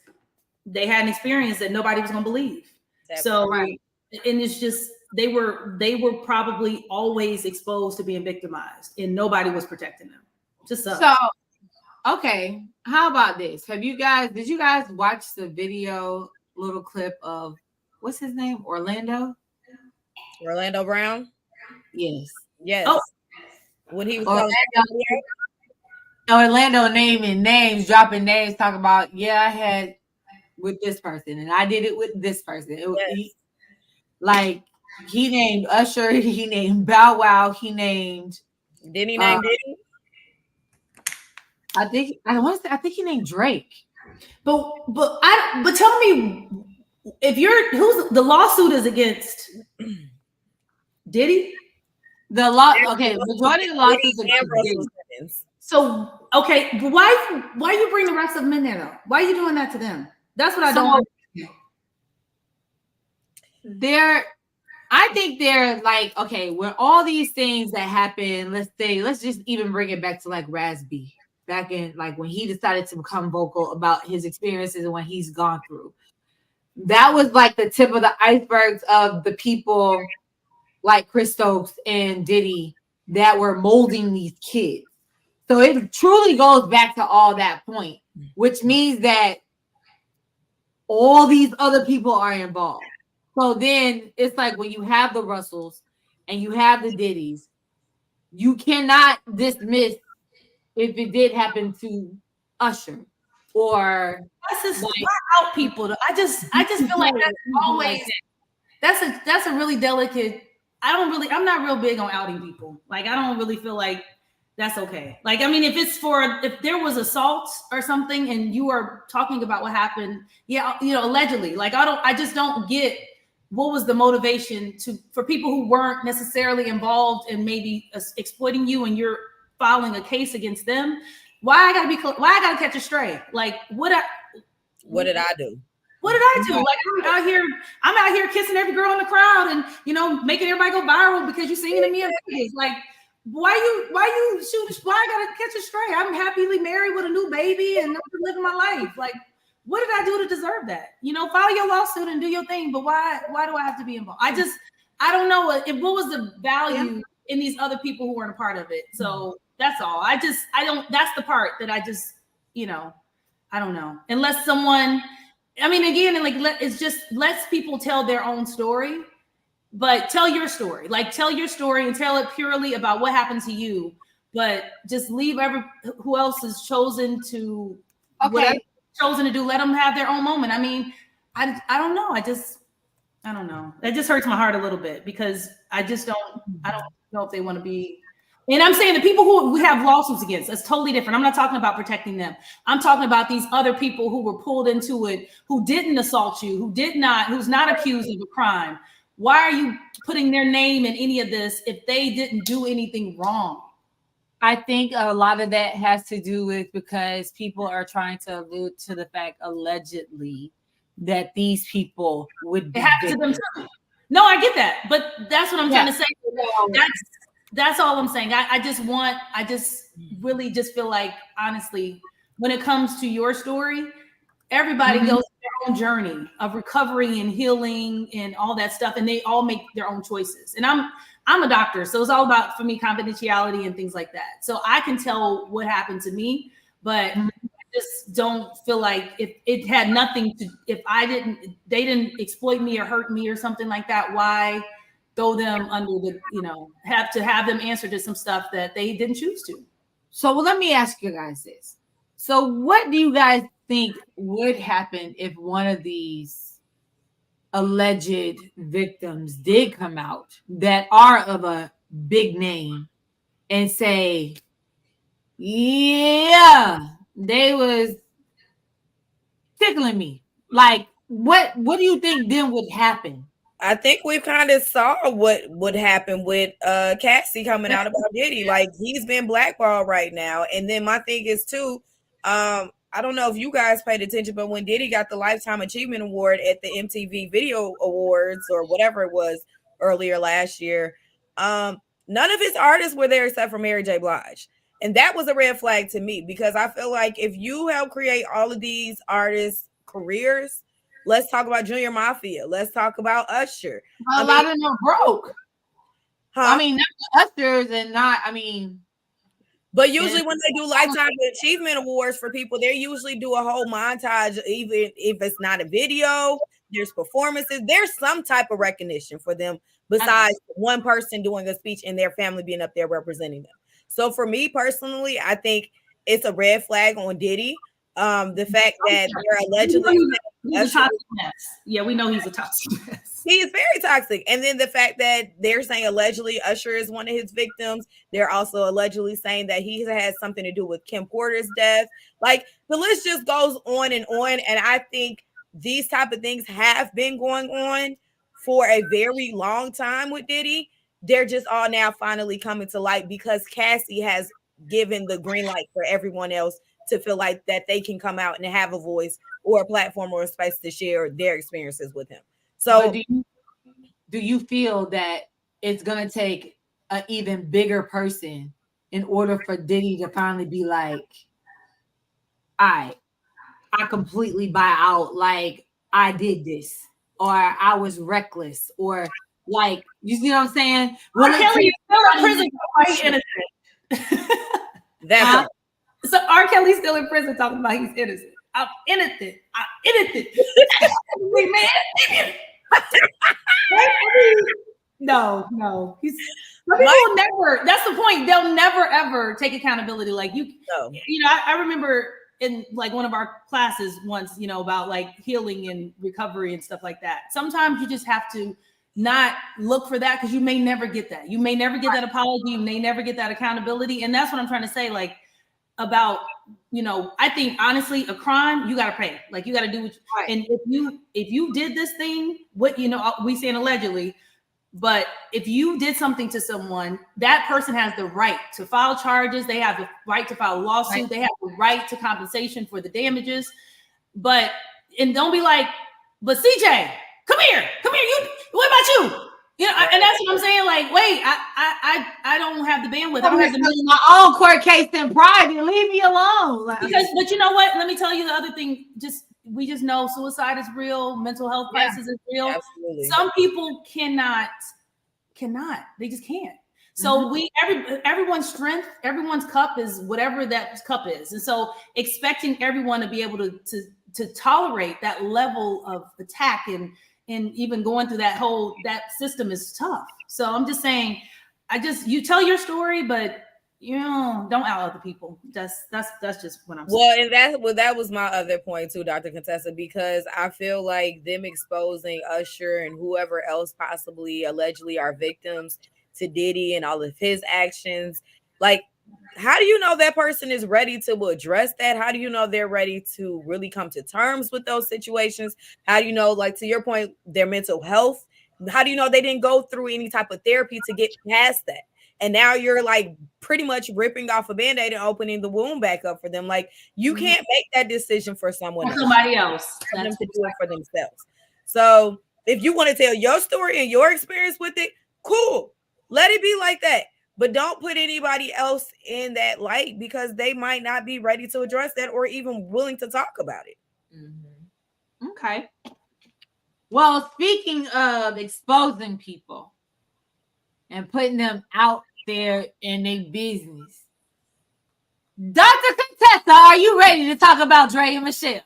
they had an experience that nobody was going to believe. And it's just, they were probably always exposed to being victimized, and nobody was protecting them. Just sucks. So, okay, how about this? Did you guys watch the little clip of what's his name? Orlando Brown? Yes. Oh, when he was Orlando naming names, dropping names, talking about, I had with this person and I did it with this person. He named Usher, he named Bow Wow, he named. Didn't he name Diddy? I think he named Drake. But tell me, who's the lawsuit is against Diddy? The majority of the lawsuits against Diddy. So but why you bring the rest of them in there though? Why are you doing that to them? That's what I don't understand. I think they're like, okay, when all these things that happen, let's just even bring it back to like Raz B. Back in like when he decided to become vocal about his experiences and what he's gone through. That was like the tip of the icebergs of the people like Chris Stokes and Diddy that were molding these kids. So it truly goes back to all that point, which means that all these other people are involved. So then it's like when you have the Russells and you have the Diddys, you cannot dismiss if it did happen to Usher or that's just out people. I just feel like that's always that's a really delicate. I'm not real big on outing people. Like I don't really feel like that's okay. Like, I mean, if there was assault or something and you are talking about what happened, allegedly, like, I just don't get what was the motivation for people who weren't necessarily involved in maybe exploiting you and you're filing a case against them. Why I gotta catch a stray? Like, what did I do? What did I do? Like, I'm out here kissing every girl in the crowd and, making everybody go viral because you're singing to me in Vegas. Like, why you shoot? Why I gotta catch a stray? I'm happily married with a new baby and I'm living my life. Like, what did I do to deserve that? File your lawsuit and do your thing. But why do I have to be involved? I don't know what was the value in these other people who weren't a part of it. So that's all. That's the part that I just, I don't know. Unless someone, I mean, again, it's just lets people tell their own story. But tell your story. Like, tell your story and tell it purely about what happened to you. But just leave who else is chosen to whatever chosen to do. Let them have their own moment. I mean, I don't know. I don't know. That just hurts my heart a little bit because I don't know if they want to be. And I'm saying the people who we have lawsuits against, that's totally different. I'm not talking about protecting them. I'm talking about these other people who were pulled into it, who didn't assault you, who's not accused of a crime. Why are you putting their name in any of this if they didn't do anything wrong? I think a lot of that has to do with because people are trying to allude to the fact allegedly that these people would be. It happens to them too. No, I get that, but that's what I'm trying to say. That's all I'm saying. I just really just feel like, honestly, when it comes to your story, everybody goes their own journey of recovery and healing and all that stuff, and they all make their own choices. And I'm a doctor, so it's all about, for me, confidentiality and things like that. So I can tell what happened to me, but I just don't feel like if it had nothing to, if they didn't exploit me or hurt me or something like that, why throw them under the, have them answer to some stuff that they didn't choose to. So let me ask you guys this. So what do you guys think would happen if one of these alleged victims did come out that are of a big name and say, yeah, they was tickling me? Like, what do you think then would happen? I think we've kind of saw what would happen with Cassie coming out about Diddy. Like, he's been blackballed right now. And then my thing is too, I don't know if you guys paid attention, but when Diddy got the Lifetime Achievement Award at the MTV Video Awards or whatever it was earlier last year, none of his artists were there except for Mary J. Blige. And that was a red flag to me because I feel like if you help create all of these artists' careers, let's talk about Junior Mafia. Let's talk about Usher. A lot of them broke. Huh? I mean, not Ushers and not, but usually when they do Lifetime Achievement Awards for people, they usually do a whole montage, even if it's not a video, there's performances, there's some type of recognition for them besides one person doing a speech and their family being up there representing them. So for me personally, I think it's a red flag on Diddy. The fact that they're allegedly he's a toxic mess. Yeah, we know he's a toxic mess. He is very toxic. And then the fact that they're saying allegedly Usher is one of his victims. They're also allegedly saying that he has something to do with Kim Porter's death. Like, the list just goes on. And I think these type of things have been going on for a very long time with Diddy. They're just all now finally coming to light because Cassie has given the green light for everyone else to feel like that they can come out and have a voice or a platform or a space to share their experiences with him. So do you feel that it's going to take an even bigger person in order for Diddy to finally be like, I completely buy out, like, I did this, or I was reckless, or like, you see what I'm saying? R. Kelly is still in prison quite innocent. So R. Kelly's still in prison talking about he's innocent. I'm innocent. Man. No. People never. That's the point. They'll never ever take accountability. Like I remember in like one of our classes once, about like healing and recovery and stuff like that. Sometimes you just have to not look for that, because you may never get that. You may never get that apology. You may never get that accountability. And that's what I'm trying to say, like, about, I think honestly, a crime, you got to pay. Like, you got to do what and if you did this thing, we saying allegedly, but if you did something to someone, that person has the right to file charges. They have the right to file a lawsuit. Right. They have the right to compensation for the damages. And don't be like, but CJ, come here. What about you? And that's what I'm saying. Like, wait, I don't have the bandwidth. I don't have my own court case in private. Leave me alone. But you know what? Let me tell you the other thing. We just know suicide is real. Mental health crisis is real. Absolutely. Some people cannot. They just can't. So everyone's strength, everyone's cup is whatever that cup is. And so expecting everyone to be able to tolerate that level of attack and even going through that system is tough. So I'm just saying, you tell your story, but don't out other people. That's just what I'm saying. And that was my other point too, Dr. Contessa, because I feel like them exposing Usher and whoever else possibly allegedly are victims to Diddy and all of his actions, like, how do you know that person is ready to address that? How do you know they're ready to really come to terms with those situations? How do you know, like, to your point, their mental health? How do you know they didn't go through any type of therapy to get past that? And now you're like pretty much ripping off a Band-Aid and opening the wound back up for them. Like, you can't make that decision for someone else. Somebody else. For them to do it for themselves. So if you want to tell your story and your experience with it, cool. Let it be like that. But don't put anybody else in that light, because they might not be ready to address that or even willing to talk about it. Mm-hmm. Okay. Well, speaking of exposing people and putting them out there in their business, Dr. Contessa, are you ready to talk about Dre and Michelle?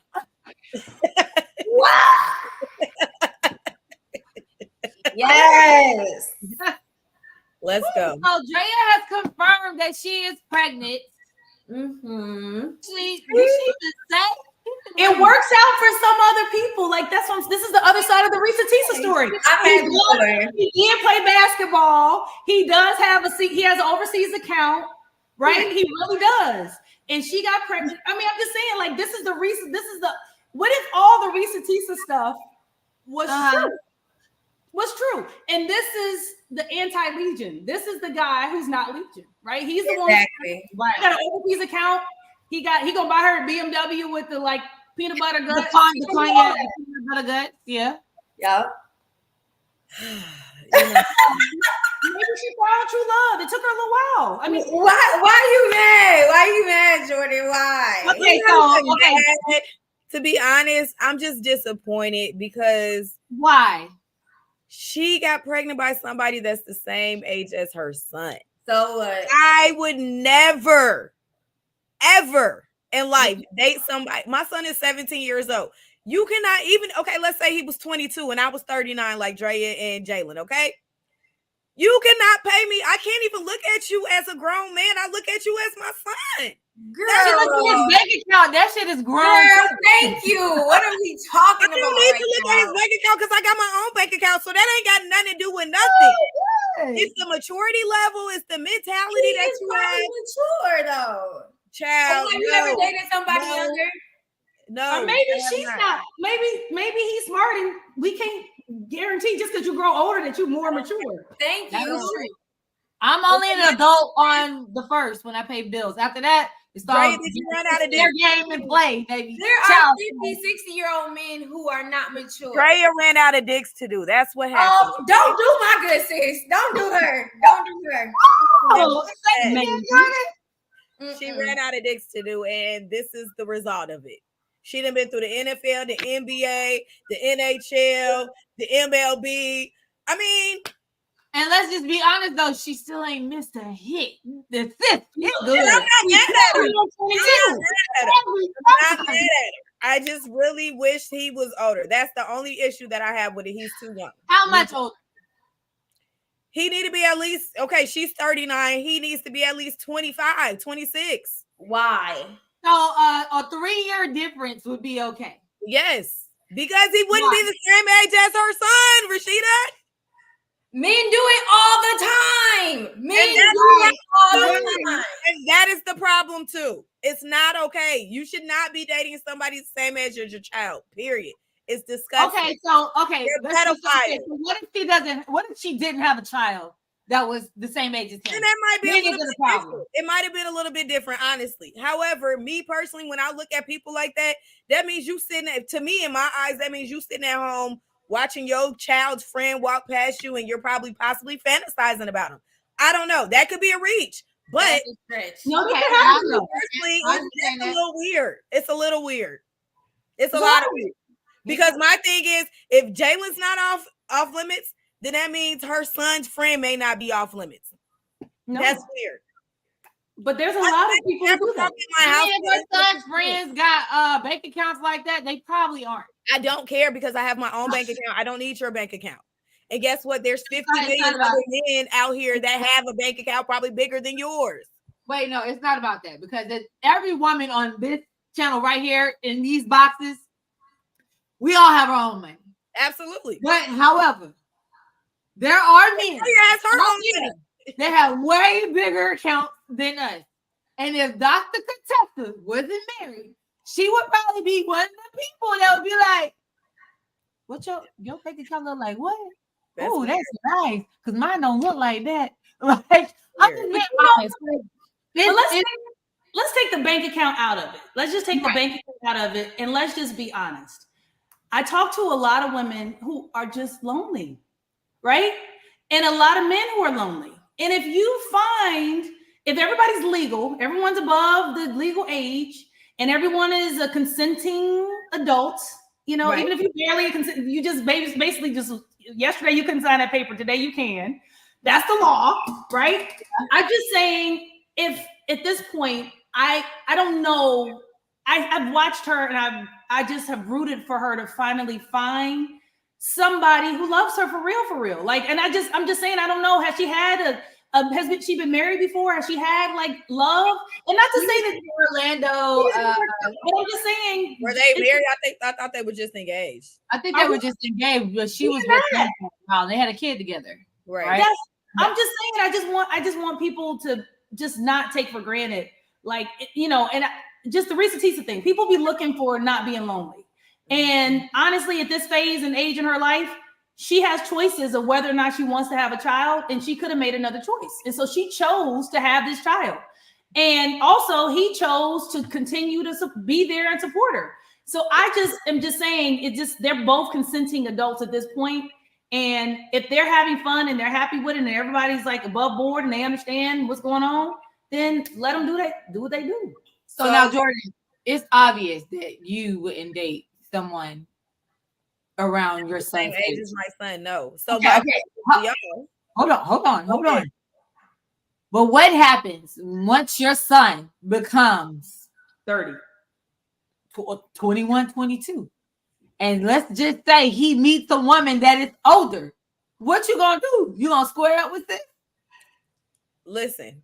Yes. Let's go. So Drea has confirmed that she is pregnant. She say it works out for some other people. Like, this is the other side of the Rashida story. He did play basketball. He does have he has an overseas account, right? Yeah. He really does. And she got pregnant. I mean, I'm just saying, like, what if all the Rashida stuff was true? Was true. And this is the anti-Legion. This is the guy who's not Legion, right? He's the one. Exactly. He got an overseas account. He gonna buy her a BMW with the like peanut butter guts. The peanut butter guts. Yeah. Yeah. Maybe she found true love. It took her a little while. I mean, why you mad? Why you mad, Jordan? Why? Okay, to be honest, I'm just disappointed because why? She got pregnant by somebody that's the same age as her son. So what? I would never, ever in life date somebody. My son is 17 years old. You cannot even, okay, let's say he was 22 and I was 39 like Drea and Jalen, okay? You cannot pay me. I can't even look at you as a grown man. I look at you as my son. Girl, his bank account. That shit is grown. Girl, thank you. What are we talking about? I don't need to look at his bank account because I got my own bank account, so that ain't got nothing to do with nothing. It's the maturity level. It's the mentality that you have. Mature though, child. Have you ever dated somebody younger? No, or maybe she's not. Maybe he's smart, and we can't guarantee just because you grow older that you're more mature. Thank you. I'm only an adult on the first when I pay bills. After that, it's all did you run out of their game and play, baby. There are 50, 60-year-old men who are not mature. Drea ran out of dicks to do. That's what happened. Oh, don't do my good sis. Don't do her. Don't do her. She ran out of dicks to do, and this is the result of it. She done been through the NFL, the NBA, the NHL, the MLB. I mean, and let's just be honest though, she still ain't missed a hit. The fifth is good. I'm not mad at her. I just really wish he was older. That's the only issue that I have with it. He's too young. How much older? He need to be at least, okay, she's 39. He needs to be at least 25, 26. Why? So a 3-year difference would be okay. Yes, because he wouldn't be the same age as her son, Rashida. Men do it all the time. Men do it all the time. And that is the problem too. It's not okay. You should not be dating somebody the same age as your child. Period. It's disgusting. Okay, so pedophile. So what if she doesn't? What if she didn't have a child that was the same age as him? And that might be a little bit different. It might have been a little bit different, honestly. However, me personally, when I look at people like that, that means you sitting at, to me, in my eyes, that means you sitting at home watching your child's friend walk past you, and you're probably possibly fantasizing about him. I don't know. That could be a reach, but no, personally, it's a little weird. It's a little weird. It's a lot of weird. Because my thing is, if Jalen's not off limits, then that means her son's friend may not be off limits. No. That's weird. But there's a lot of people who do that. If her son's friends got bank accounts like that, they probably aren't. I don't care because I have my own bank account. I don't need your bank account. And guess what? There's 50 million other men out here that have a bank account probably bigger than yours. Wait, no, it's not about that, because every woman on this channel right here in these boxes, we all have our own money. Absolutely. But however, there are men. They have way bigger accounts than us. And if Dr. Contessa wasn't married, she would probably be one of the people that would be like, what your bank account look like? What? Oh, that's nice. Because mine don't look like that. Like, I'm just being honest. Let's take the bank account out of it. Let's just take the bank account out of it, and let's just be honest. I talk to a lot of women who are just lonely, right? And a lot of men who are lonely. And if everybody's legal, everyone's above the legal age, and everyone is a consenting adult, even if you barely consent, you just basically just yesterday you couldn't sign that paper, today you can. That's the law, right? I'm just saying, if at this point, I don't know. I've watched her, and I just have rooted for her to finally find somebody who loves her for real. Like, and I'm just saying, I don't know. Has she had has she been married before? Has she had like love? And not to say that Orlando. But I'm just saying, were they married? I thought they were just engaged. I think they were just engaged, but she was with him for a while. They had a kid together. Right. I'm just saying, I just want people to just not take for granted, like, and just the Risa Tisa thing. People be looking for not being lonely. And honestly, at this phase and age in her life, she has choices of whether or not she wants to have a child, and she could have made another choice. And so she chose to have this child. And also he chose to continue to be there and support her. So I am just saying, they're both consenting adults at this point. And if they're having fun and they're happy with it, and everybody's like above board and they understand what's going on, then let them do what they do. So now, Jordan, it's obvious that you wouldn't date someone around your son's age as my son. No. So okay. Hold on. But what happens once your son becomes 30, 21, 22? And let's just say he meets a woman that is older. What you gonna do? You gonna square up with it? Listen.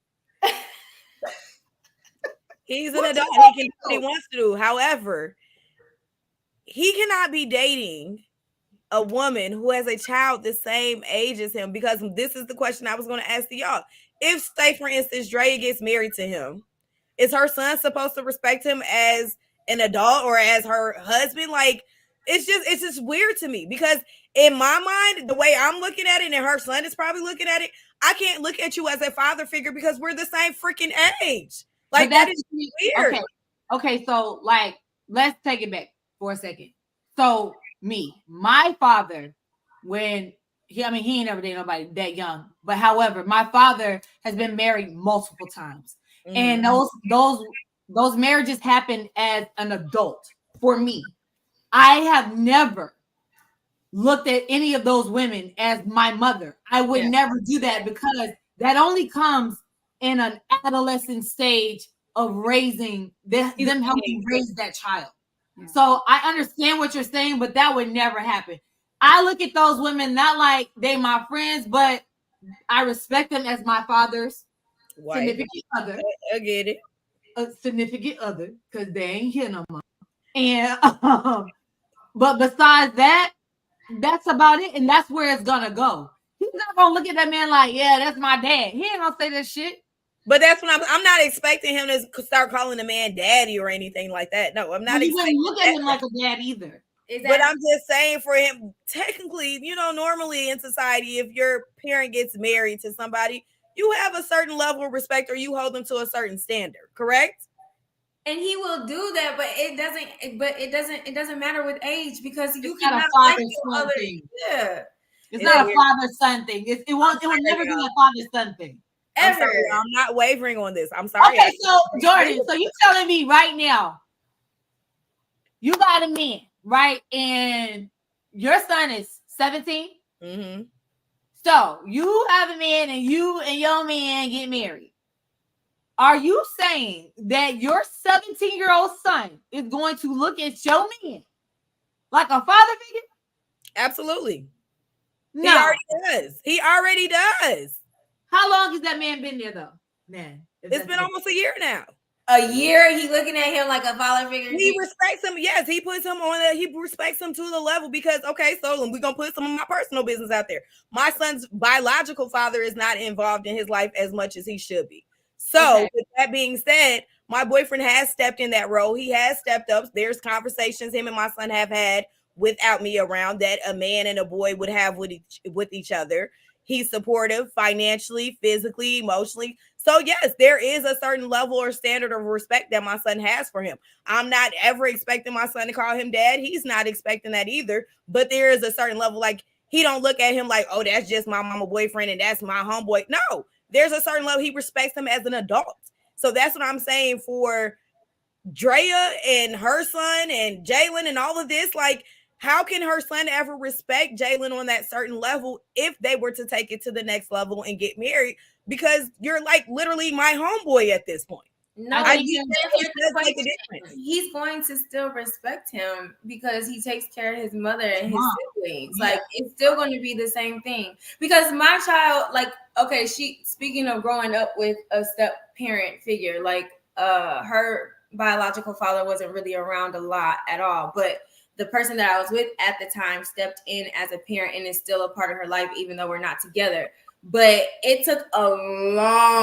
He's an adult. He can do what he wants to do. However, he cannot be dating a woman who has a child the same age as him, because this is the question I was going to ask to y'all. If, say, for instance, Drea gets married to him, is her son supposed to respect him as an adult or as her husband? Like, it's just weird to me, because in my mind, the way I'm looking at it, and her son is probably looking at it, I can't look at you as a father figure because we're the same freaking age. Like, that is weird. Okay, so like, let's take it back for a second. So my father, when he ain't never dated nobody that young, but however, my father has been married multiple times. Mm-hmm. And those marriages happened as an adult. For me, I have never looked at any of those women as my mother. I would never do that, because that only comes in an adolescent stage of raising them helping raise that child. Yeah. So I understand what you're saying, but that would never happen. I look at those women not like they my friends, but I respect them as my father's significant other. I get it. A significant other, because they ain't here no more. And but besides that, that's about it, and that's where it's gonna go. He's not gonna look at that man like, yeah, that's my dad. He ain't gonna say that shit. But that's when I'm not expecting him to start calling the man daddy or anything like that. No, I'm not. You wouldn't look at him like a dad either. But I'm just saying, for him, technically, normally in society, if your parent gets married to somebody, you have a certain level of respect, or you hold them to a certain standard, correct? And he will do that, but it doesn't matter with age, because you It's cannot not a like your other. thing. Yeah, it's not a father-son thing. It will never be a father-son thing. Ever. I'm not wavering on this. I'm sorry. Okay, so Jordan, so you telling me right now, you got a man, right? And your son is 17. Mm-hmm. So you have a man, and you and your man get married. Are you saying that your 17-year-old son is going to look at your man like a father figure? Absolutely. No. He already does. How long has that man been there, though? Man, it's been almost a year now. A year? He looking at him like a father figure? He respects him. Yes, he puts him on that. He respects him to the level because, okay, so we're going to put some of my personal business out there. My son's biological father is not involved in his life as much as he should be. So with that being said, my boyfriend has stepped in that role. He has stepped up. There's conversations him and my son have had without me around that a man and a boy would have with each other. He's supportive financially, physically, emotionally. So yes, there is a certain level or standard of respect that my son has for him. I'm not ever expecting my son to call him dad. He's not expecting that either. But there is a certain level, like he don't look at him like, oh, that's just my mama boyfriend and that's my homeboy. No, there's a certain level he respects him as an adult. So that's what I'm saying for Drea and her son and Jalen and all of this. Like, how can her son ever respect Jalen on that certain level if they were to take it to the next level and get married? Because you're like literally my homeboy at this point. No, he's going to still respect him because he takes care of his mother and his siblings. Yeah. Like, it's still going to be the same thing. Because my child, like, okay, speaking of growing up with a step parent figure, like her biological father wasn't really around a lot at all, but the person that I was with at the time stepped in as a parent and is still a part of her life, even though we're not together. But it took a long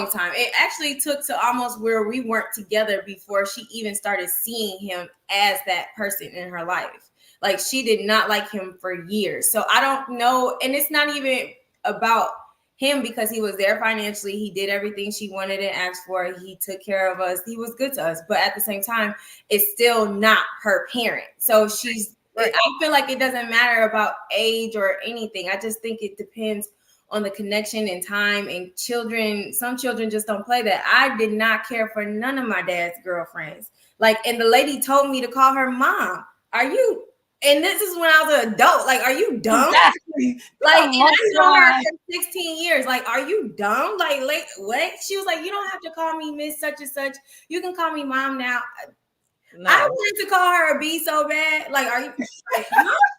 time. It actually took to almost where we weren't together before she even started seeing him as that person in her life. Like, she did not like him for years. So I don't know. And it's not even about him because he was there financially. He did everything she wanted and asked for. He took care of us. He was good to us. But at the same time, it's still not her parent. So I feel like it doesn't matter about age or anything. I just think it depends on the connection and time and children. Some children just don't play that. I did not care for none of my dad's girlfriends. Like, and the lady told me to call her mom. And this is when I was an adult. Like, are you dumb? Exactly. Like, and I know her for 16 years. Like, are you dumb? Like, what? She was like, you don't have to call me Miss such and such. You can call me mom now. No. I wanted to call her a B so bad. Like, are you? Like,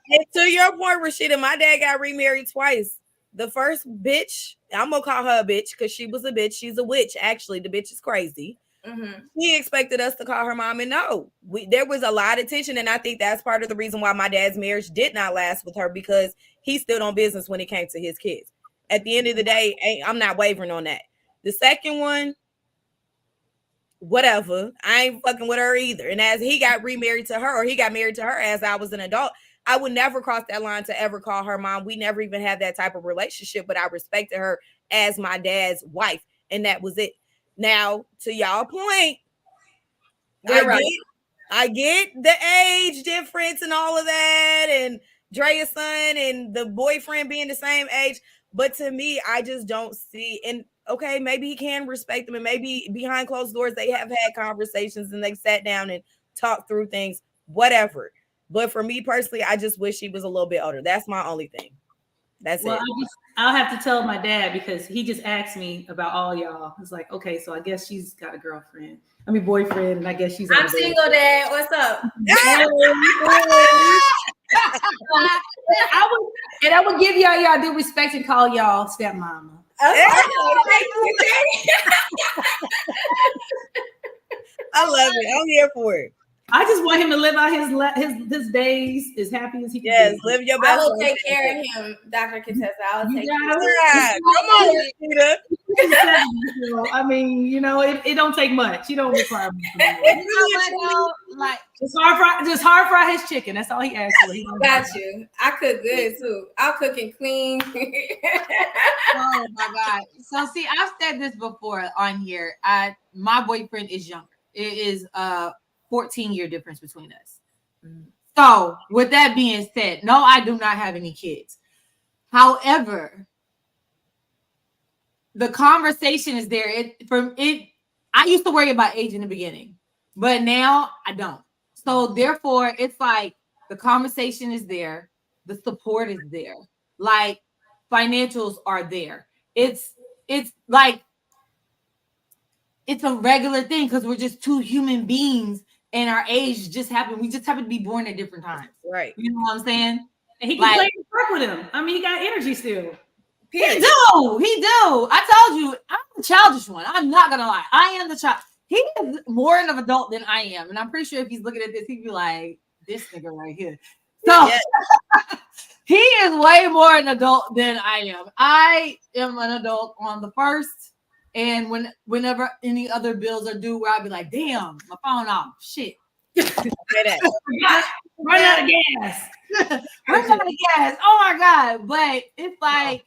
and to your point, Rashida, my dad got remarried twice. The first bitch, I'm gonna call her a bitch because she was a bitch. She's a witch. Actually, the bitch is crazy. Mm-hmm. He expected us to call her mom, and no, there was a lot of tension, and I think that's part of the reason why my dad's marriage did not last with her, because he stood on business when it came to his kids. At the end of the day, I'm not wavering on that. The second one, whatever, I ain't fucking with her either. And as he got remarried to her, or he got married to her as I was an adult, I would never cross that line to ever call her mom. We never even had that type of relationship, but I respected her as my dad's wife, and that was it. Now, to y'all point, I get the age difference and all of that, and Drea's son and the boyfriend being the same age, but to me, I just don't see. And okay, maybe he can respect them, and maybe behind closed doors they have had conversations and they sat down and talked through things, whatever. But for me personally, I just wish he was a little bit older. That's my only thing. That's it. I'll have to tell my dad because he just asked me about all y'all. It's like, okay, so I guess she's got a boyfriend, and I guess she's. I'm single, Dad. What's up? I would give y'all due respect and call y'all stepmama. Okay. I love it. I'm here for it. I just want him to live out his days as happy as he can. Yes, live your best. I will take care of him, Dr. Contessa. I'll take care of him. Come on, Rashida. I mean, it don't take much. You don't require much. Like just hard fry his chicken. That's all he asked for. Got you. I cook good too. I'll cook and clean. Oh my God. So see, I've said this before on here. My boyfriend is younger. It is 14-year difference between us. So with that being said, no, I do not have any kids. However, the conversation is there. I used to worry about age in the beginning, but now I don't. So therefore, it's like the conversation is there, the support is there, like financials are there. It's like it's a regular thing because we're just two human beings and our age we just happen to be born at different times. Right. You know what I'm saying? And he can play and work with him. I mean, he got energy still. He do. I told you, I'm the childish one. I'm not gonna lie. I am the child. He is more of an adult than I am. And I'm pretty sure if he's looking at this, he'd be like, this nigga right here. So he is way more an adult than I am. I am an adult on the first. And whenever any other bills are due, where I'd be like, damn, my phone off. Shit. Run out of gas. Run out of gas. Oh my God. But it's like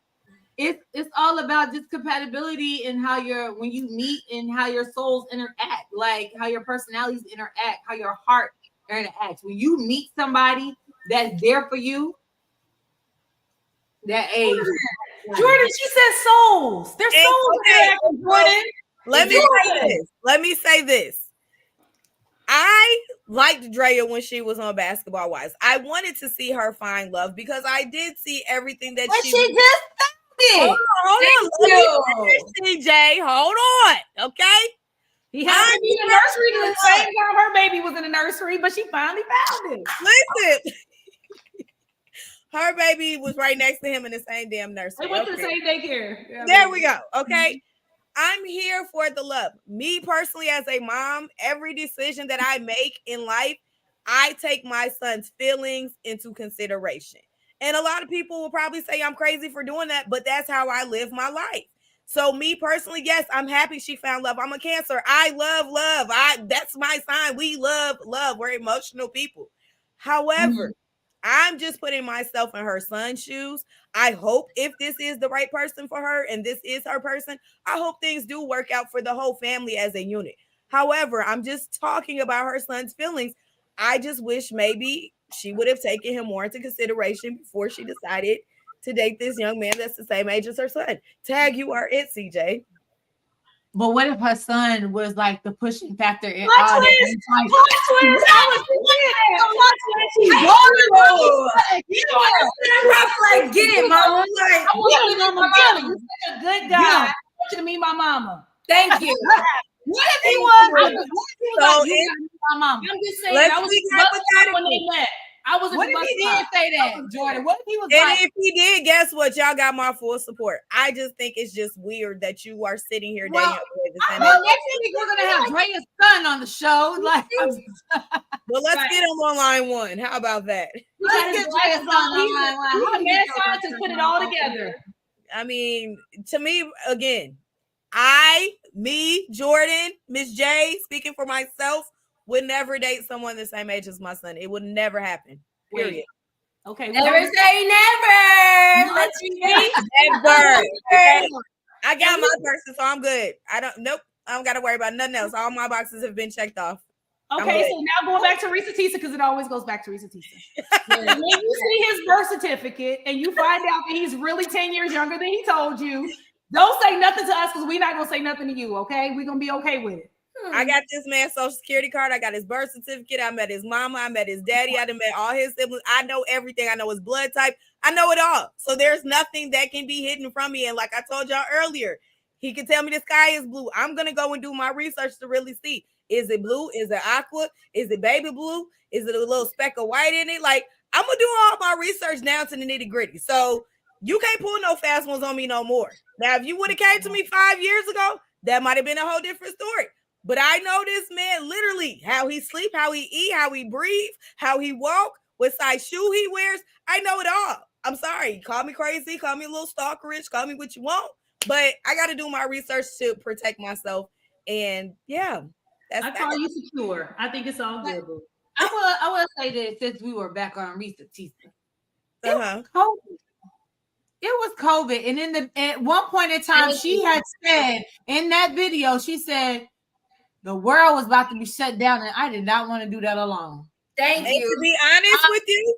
it's all about just compatibility and how when you meet and how your souls interact, like how your personalities interact, how your heart interacts. When you meet somebody that's there for you, that age. Jordan, she said souls. They're souls. Okay. Jordan, let me say this. I liked Drea when she was on Basketball Wives. I wanted to see her find love because I did see everything that she just found it. Hold on. CJ, hold on. Okay. He had to be in the nursery the same time her baby was in the nursery, but she finally found it. Listen. Her baby was right next to him in the same damn nursery. They went to the same daycare. Yeah, there we go. Okay. I'm here for the love. Me personally, as a mom, every decision that I make in life, I take my son's feelings into consideration. And a lot of people will probably say I'm crazy for doing that, but that's how I live my life. So me personally, yes, I'm happy she found love. I'm a Cancer. I love love. That's my sign. We love love. We're emotional people. However, I'm just putting myself in her son's shoes. I hope if this is the right person for her and this is her person, I hope things do work out for the whole family as a unit. However, I'm just talking about her son's feelings. I just wish maybe she would have taken him more into consideration before she decided to date this young man that's the same age as her son. Tag, you are it, CJ. But what if her son was like the pushing factor in all this? You like, get it, mama. Like, I want you're such a good guy. I want you to meet my mama. Thank you. What if he was? My mama. I'm just saying. Let's I was be hypothetical when they met. What if he did say that, Jordan? What if he was? And if he did, guess what? Y'all got my full support. I just think it's just weird that you are sitting here dating the same age. Next week we're gonna have Drea's son on the show. Like, well, let's get him on line one. How about that? Let's get Drea's son on line one. Man scientists put it all together. I mean, to me, again, Jordan, Miss J, speaking for myself, would never date someone the same age as my son. It would never happen. Period. Okay. Never say never. Let's see. Never. Okay. I got my person, so I'm good. I don't got to worry about nothing else. All my boxes have been checked off. Okay, so now going back to Risa Tisa, because it always goes back to Risa Tisa. When you see his birth certificate and you find out that he's really 10 years younger than he told you, don't say nothing to us because we're not going to say nothing to you, okay? We're going to be okay with it. I got this man's social security card. I got his birth certificate. I met his mama. I met his daddy. I done met all his siblings. I know everything. I know his blood type. I know it all. So there's nothing that can be hidden from me. And like I told y'all earlier, he can tell me the sky is blue. I'm going to go and do my research to really see. Is it blue? Is it aqua? Is it baby blue? Is it a little speck of white in it? Like, I'm going to do all my research down to the nitty gritty. So you can't pull no fast ones on me no more. Now, if you would have came to me 5 years ago, that might have been a whole different story. But I know this man literally how he sleep, how he eat, how he breathe, how he walk, what size shoe he wears. I know it all. I'm sorry. Call me crazy, call me a little stalkerish, call me what you want. But I got to do my research to protect myself. And yeah, I call you secure. I think it's all good. I will say this since we were back on Rashida. Uh-huh. It was COVID. And at one point in time, she had said in that video, she said the world was about to be shut down, and I did not want to do that alone. Thank you. To be honest with you,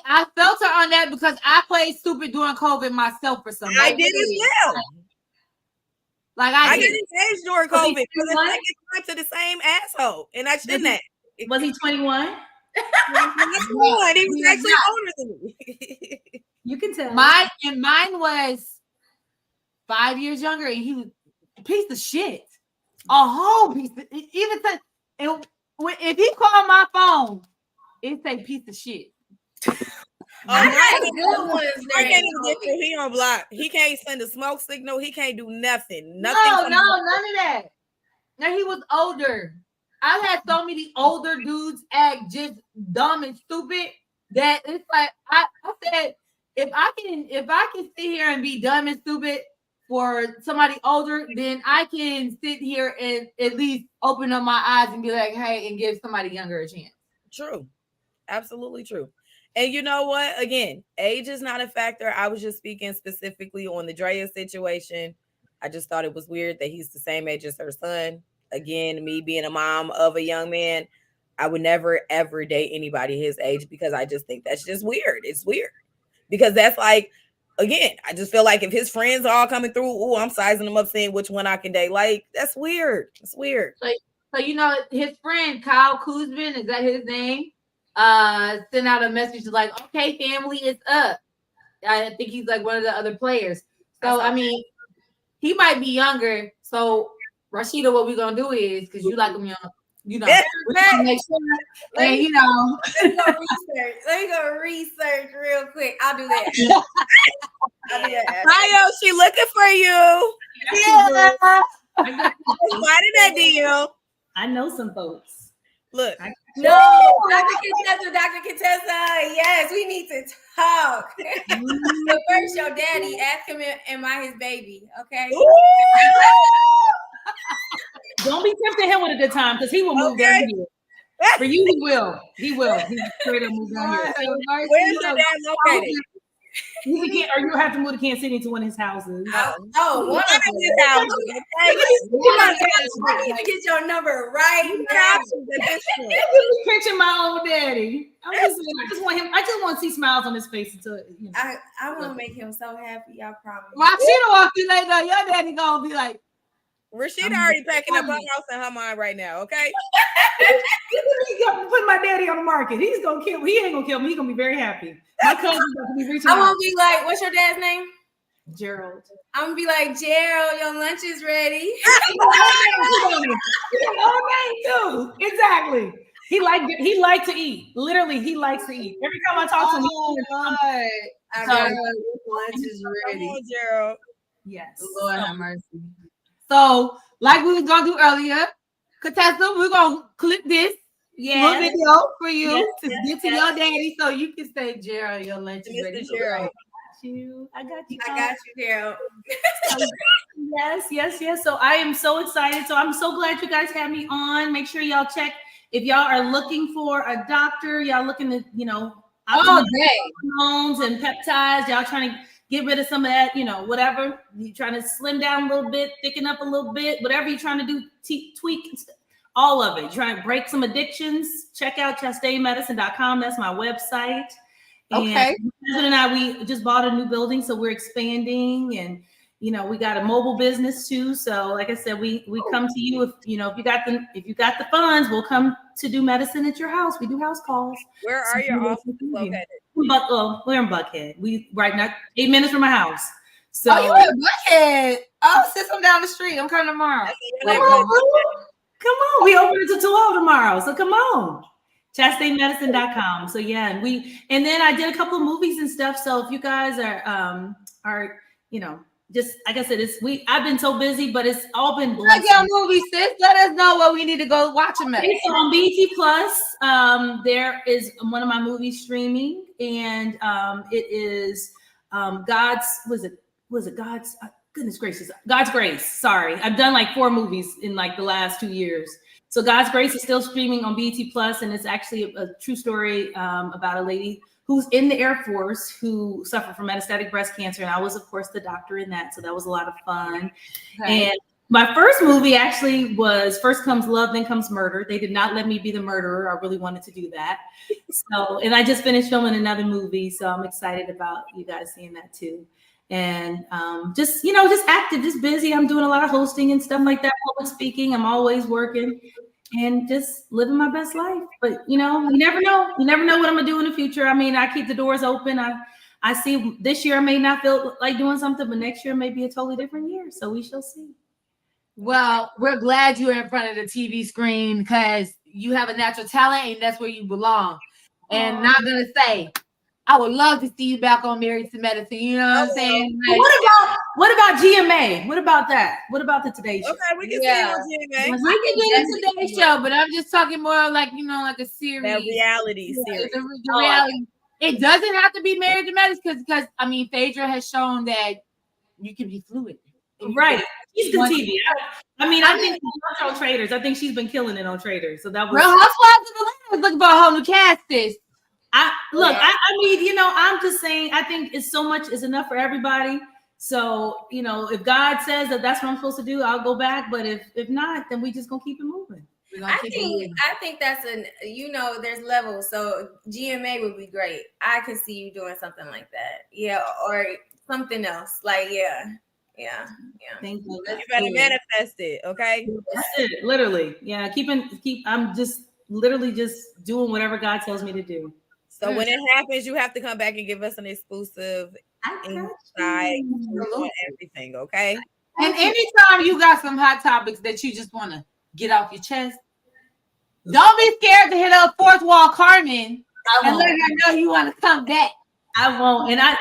I felt her on that because I played stupid during COVID myself for somebody. I did as well. Like I did engage during COVID for the second time to the same asshole, and I shouldn't have. Was he 21? He was actually older than me. You can tell. Mine was 5 years younger, and he was a piece of shit. A whole piece of, even said, and if he called my phone, it say piece of shit. I had good ones. He on block. He can't send a smoke signal. He can't do nothing. No, none of that. Now he was older. I've had so many older dudes act just dumb and stupid that it's like I said, if I can sit here and be dumb and stupid for somebody older, then I can sit here and at least open up my eyes and be like, hey, and give somebody younger a chance. True. Absolutely true. And you know what? Again, age is not a factor. I was just speaking specifically on the Drea situation. I just thought it was weird that he's the same age as her son. Again, me being a mom of a young man, I would never, ever date anybody his age because I just think that's just weird. It's weird. Because that's like, again, I just feel like if his friends are all coming through, I'm sizing them up, saying which one I can date. Like, that's weird. It's weird. So you know, his friend, Kyle Kuzman, is that his name? Sent out a message like, okay, family is up. I think he's like one of the other players. So, I mean, he might be younger. So, Rashida, what we're going to do is, because you like him young, you know, make sure, and you know. Let me go research real quick. I'll do that. Mayo, she looking for you. Yeah. Why did that deal? I know some folks. Look. No, Dr. Contessa. Yes, we need to talk. So first, your daddy, ask him, am I his baby? Okay. Don't be tempting him with a good time because he will move down here. For you, he will. He straight up move down here. Where's your dad located? Or you have to move to Kansas City to one of his houses. One of his houses. I need to get your number right now. Picture my old daddy. I just want to see smiles on his face until you know. I want to make him so happy. I promise. Rashida won't be like, no, your daddy gonna be like. Rashida already packing up her house in her mind right now, okay? Put my daddy on the market. He's gonna kill me. He ain't gonna kill me. He's gonna be very happy. My cousin's gonna be reaching out. I won't be like, what's your dad's name? Gerald. I'm gonna be like, Gerald, your lunch is ready. Too. Exactly. He liked to eat. Literally, he likes to eat. Every time I talk to him, Gerald, lunch is ready. Come on, Gerald. Yes. Lord have mercy. So, like we was gonna do earlier, Contessa, we're gonna clip this little video for you to get to your daddy, so you can say, Gerald, your lunch is ready. Gerald. I got you, Gerald. Yes. So I am so excited. So I'm so glad you guys had me on. Make sure y'all check if y'all are looking for a doctor. Y'all looking to, hormones and peptides. Y'all trying to get rid of some of that, whatever. You're trying to slim down a little bit, thicken up a little bit, whatever you're trying to do, tweak all of it. You're trying to break some addictions. Check out chastainmedicine.com. That's my website. Okay. And my husband and I, we just bought a new building, so we're expanding, and we got a mobile business too. So, like I said, we come to you if you got the funds, we'll come to do medicine at your house. We do house calls. Where are your offices located? We're in Buckhead. We right now 8 minutes from my house. So you in Buckhead? Oh, since I'm down the street, I'm coming tomorrow. Come on. We open until 12 tomorrow. So come on. chastainmedicine.com. So yeah, and then I did a couple of movies and stuff. So if you guys are just like I said, I've been so busy, but it's all been blessed. Like your movie, sis. Let us know what we need to go watch them at. So on BET Plus, there is one of my movies streaming, and it is God's goodness gracious, God's Grace. Sorry, I've done like 4 movies in like the last 2 years. So God's Grace is still streaming on BET Plus, and it's actually a true story about a lady who's in the Air Force who suffered from metastatic breast cancer. And I was, of course, the doctor in that. So that was a lot of fun. Okay. And my first movie actually was First Comes Love, Then Comes Murder. They did not let me be the murderer. I really wanted to do that. So, and I just finished filming another movie. So I'm excited about you guys seeing that too. And just active, just busy. I'm doing a lot of hosting and stuff like that, public speaking. I'm always working. And just living my best life. But, you never know. You never know what I'm going to do in the future. I mean, I keep the doors open. I see this year I may not feel like doing something, but next year may be a totally different year. So we shall see. Well, we're glad you're in front of the TV screen because you have a natural talent and that's where you belong. And not going to say, I would love to see you back on Married to Medicine. You know what I'm saying? Like, what about GMA? What about that? What about the Today Show? Okay, we can see on GMA. We can do the Today Show, but I'm just talking more like, like a series. That reality series. The reality. It doesn't have to be Married to Medicine because I mean, Phaedra has shown that you can be fluid. Right. She's good TV. I think on Traders. I think she's been killing it on Traders. So that was Real Housewives of Atlanta is looking for a whole new cast. I'm just saying, I think it's so much is enough for everybody. So, if God says that that's what I'm supposed to do, I'll go back. But if not, then we just gonna keep it moving. I think that's there's levels. So GMA would be great. I could see you doing something like that. Yeah. Or something else. Like, yeah. Thank you. You better manifest it. Okay. That's it. Literally. Yeah. I'm just literally just doing whatever God tells me to do. So when it happens, you have to come back and give us an exclusive insight on everything, okay? And anytime you got some hot topics that you just want to get off your chest, don't be scared to hit up fourth wall Carmen and let her know you want to come back. I won't. And I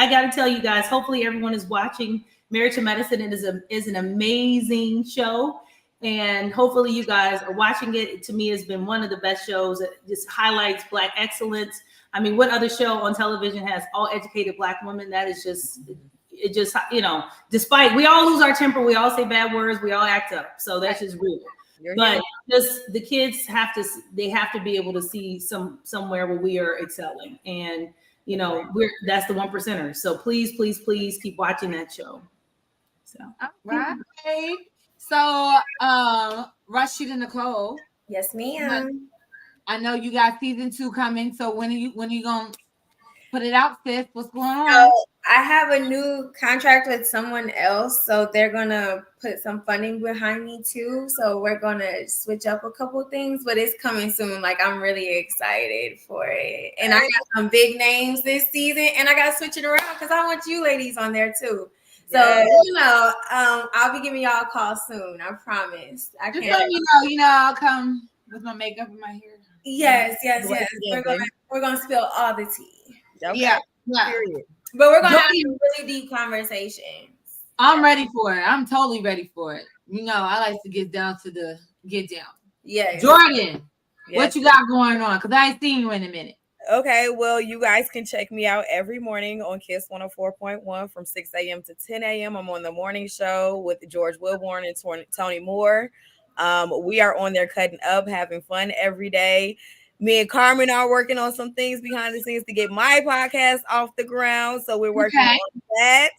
got to tell you guys, hopefully everyone is watching Married to Medicine. It is an amazing show. And hopefully you guys are watching it. To me, it's been one of the best shows that just highlights Black excellence. I mean, what other show on television has all educated Black women? That is despite we all lose our temper, we all say bad words, we all act up. So that's just real. But just the kids have to be able to see somewhere where we are excelling. And, that's the 1%ers. So please, please, please keep watching that show. So, right. So, Rashida Nicole. Yes, ma'am. I know you got season 2 coming. So when are you gonna put it out, sis? What's going on? So I have a new contract with someone else, so they're gonna put some funding behind me too. So we're gonna switch up a couple things, but it's coming soon. Like, I'm really excited for it, and I got some big names this season, and I gotta switch it around because I want you ladies on there too. So, I'll be giving y'all a call soon. I promise. I can't. Just let me know. I'll come with my makeup and my hair. Yes. We're gonna spill all the tea. Okay. Yeah. Period. But we're gonna have some really deep conversations. I'm ready for it. I'm totally ready for it. I like to get down. Yeah. Jordan, what you got going on? Because I ain't seen you in a minute. Okay, well, you guys can check me out every morning on KISS 104.1 from 6 a.m. to 10 a.m. I'm on the morning show with George Wilborn and Tony Moore. We are on there cutting up, having fun every day. Me and Carmen are working on some things behind the scenes to get my podcast off the ground. So we're working on that.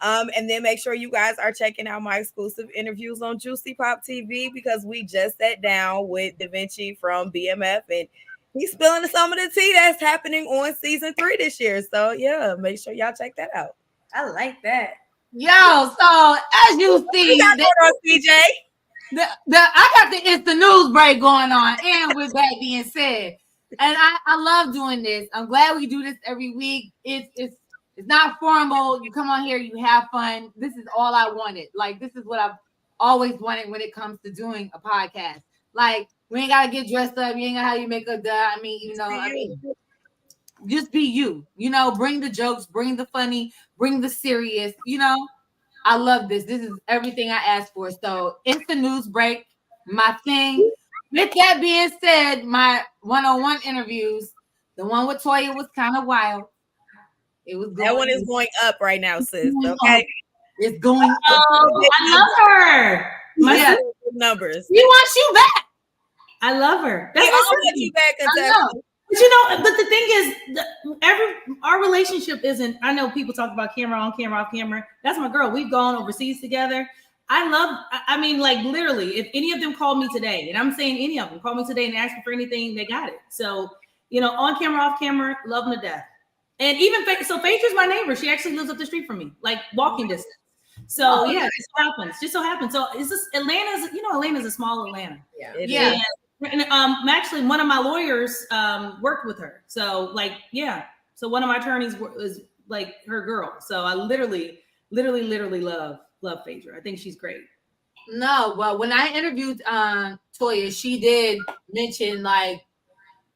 And then make sure you guys are checking out my exclusive interviews on Juicy Pop TV because we just sat down with Da Vinci from BMF and he's spilling some of the tea that's happening on season 3 this year. So yeah, make sure y'all check that out. I like that. Yo, so as you see, CJ. I got the Insta news break going on. And with that being said, and I love doing this. I'm glad we do this every week. It's not formal. You come on here, you have fun. This is all I wanted. Like, this is what I've always wanted when it comes to doing a podcast. Like, we ain't gotta get dressed up. You ain't gotta have your makeup done. just be you. Bring the jokes, bring the funny, bring the serious. I love this. This is everything I asked for. So it's the news break, my thing. With that being said, my one-on-one interviews, the one with Toya was kind of wild. It was that one is going up right now, sis. Okay, it's going up. I love her. My numbers. He wants you back. I love her. That's what want you back. But the thing is, our relationship isn't. I know people talk about camera on, camera off, camera. That's my girl. We've gone overseas together. I mean, like literally, if any of them called me today, and I'm saying any of them called me today and asked me for anything, they got it. So, on camera, off camera, love them to death. And even Phaedra's my neighbor. She actually lives up the street from me, like walking distance. So yeah, it just so happens. So it's just Atlanta's a small Atlanta. Yeah. And actually, one of my lawyers worked with her. So so one of my attorneys was like her girl. So I literally love Phaedra. I think she's great. No, well, when I interviewed Toya, she did mention like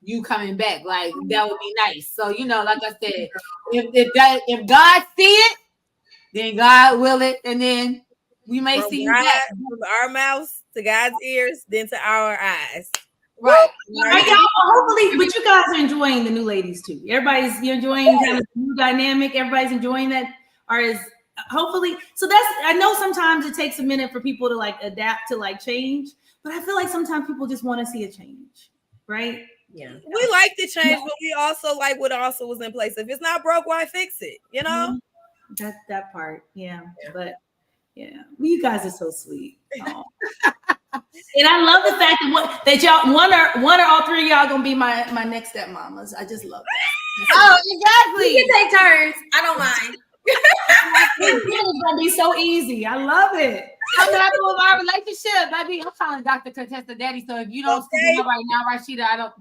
you coming back, like that would be nice. So like I said, if God see it, then God will it, and then we may see you back. From our mouths to God's ears, then to our eyes. Right. Hopefully, but you guys are enjoying the new ladies too. Everybody's enjoying kind of the new dynamic. Everybody's enjoying that. Hopefully. So I know sometimes it takes a minute for people to like adapt to like change, but I feel like sometimes people just want to see a change, right? Yeah. We like the change, but we also like what also was in place. If it's not broke, why fix it? Mm-hmm. That part. Yeah. But yeah, you guys are so sweet. And I love the fact that y'all one or all three of y'all gonna be my next stepmamas. I just love that. Oh, exactly. We can take turns. I don't mind. It's gonna be so easy. I love it. I'm happy with our relationship, baby. I'm calling Dr. Contessa daddy. So if you don't see me right now, Rashida,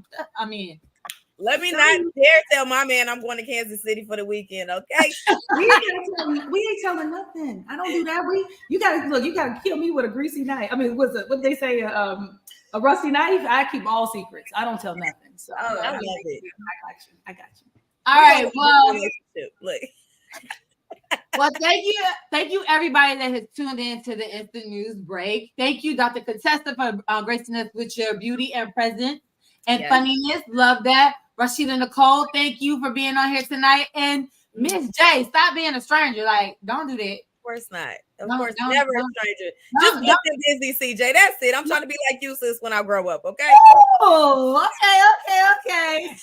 let me not dare tell my man I'm going to Kansas City for the weekend, okay? we ain't telling nothing. I don't do that. You gotta kill me with a greasy knife. I mean, what they say, a rusty knife? I keep all secrets. I don't tell nothing. So I love it. I got you. All right. Well, look. Well, thank you everybody that has tuned in to the Instant News Break. Thank you, Dr. Contessa, for gracing us with your beauty and presence and funniness. Love that. Rashida Nicole, thank you for being on here tonight. And Miss J, stop being a stranger. Like, don't do that. Of course not. Of course, never a stranger. Just look at Disney, CJ. That's it. I'm trying to be like you, sis, when I grow up. Okay. Oh, okay.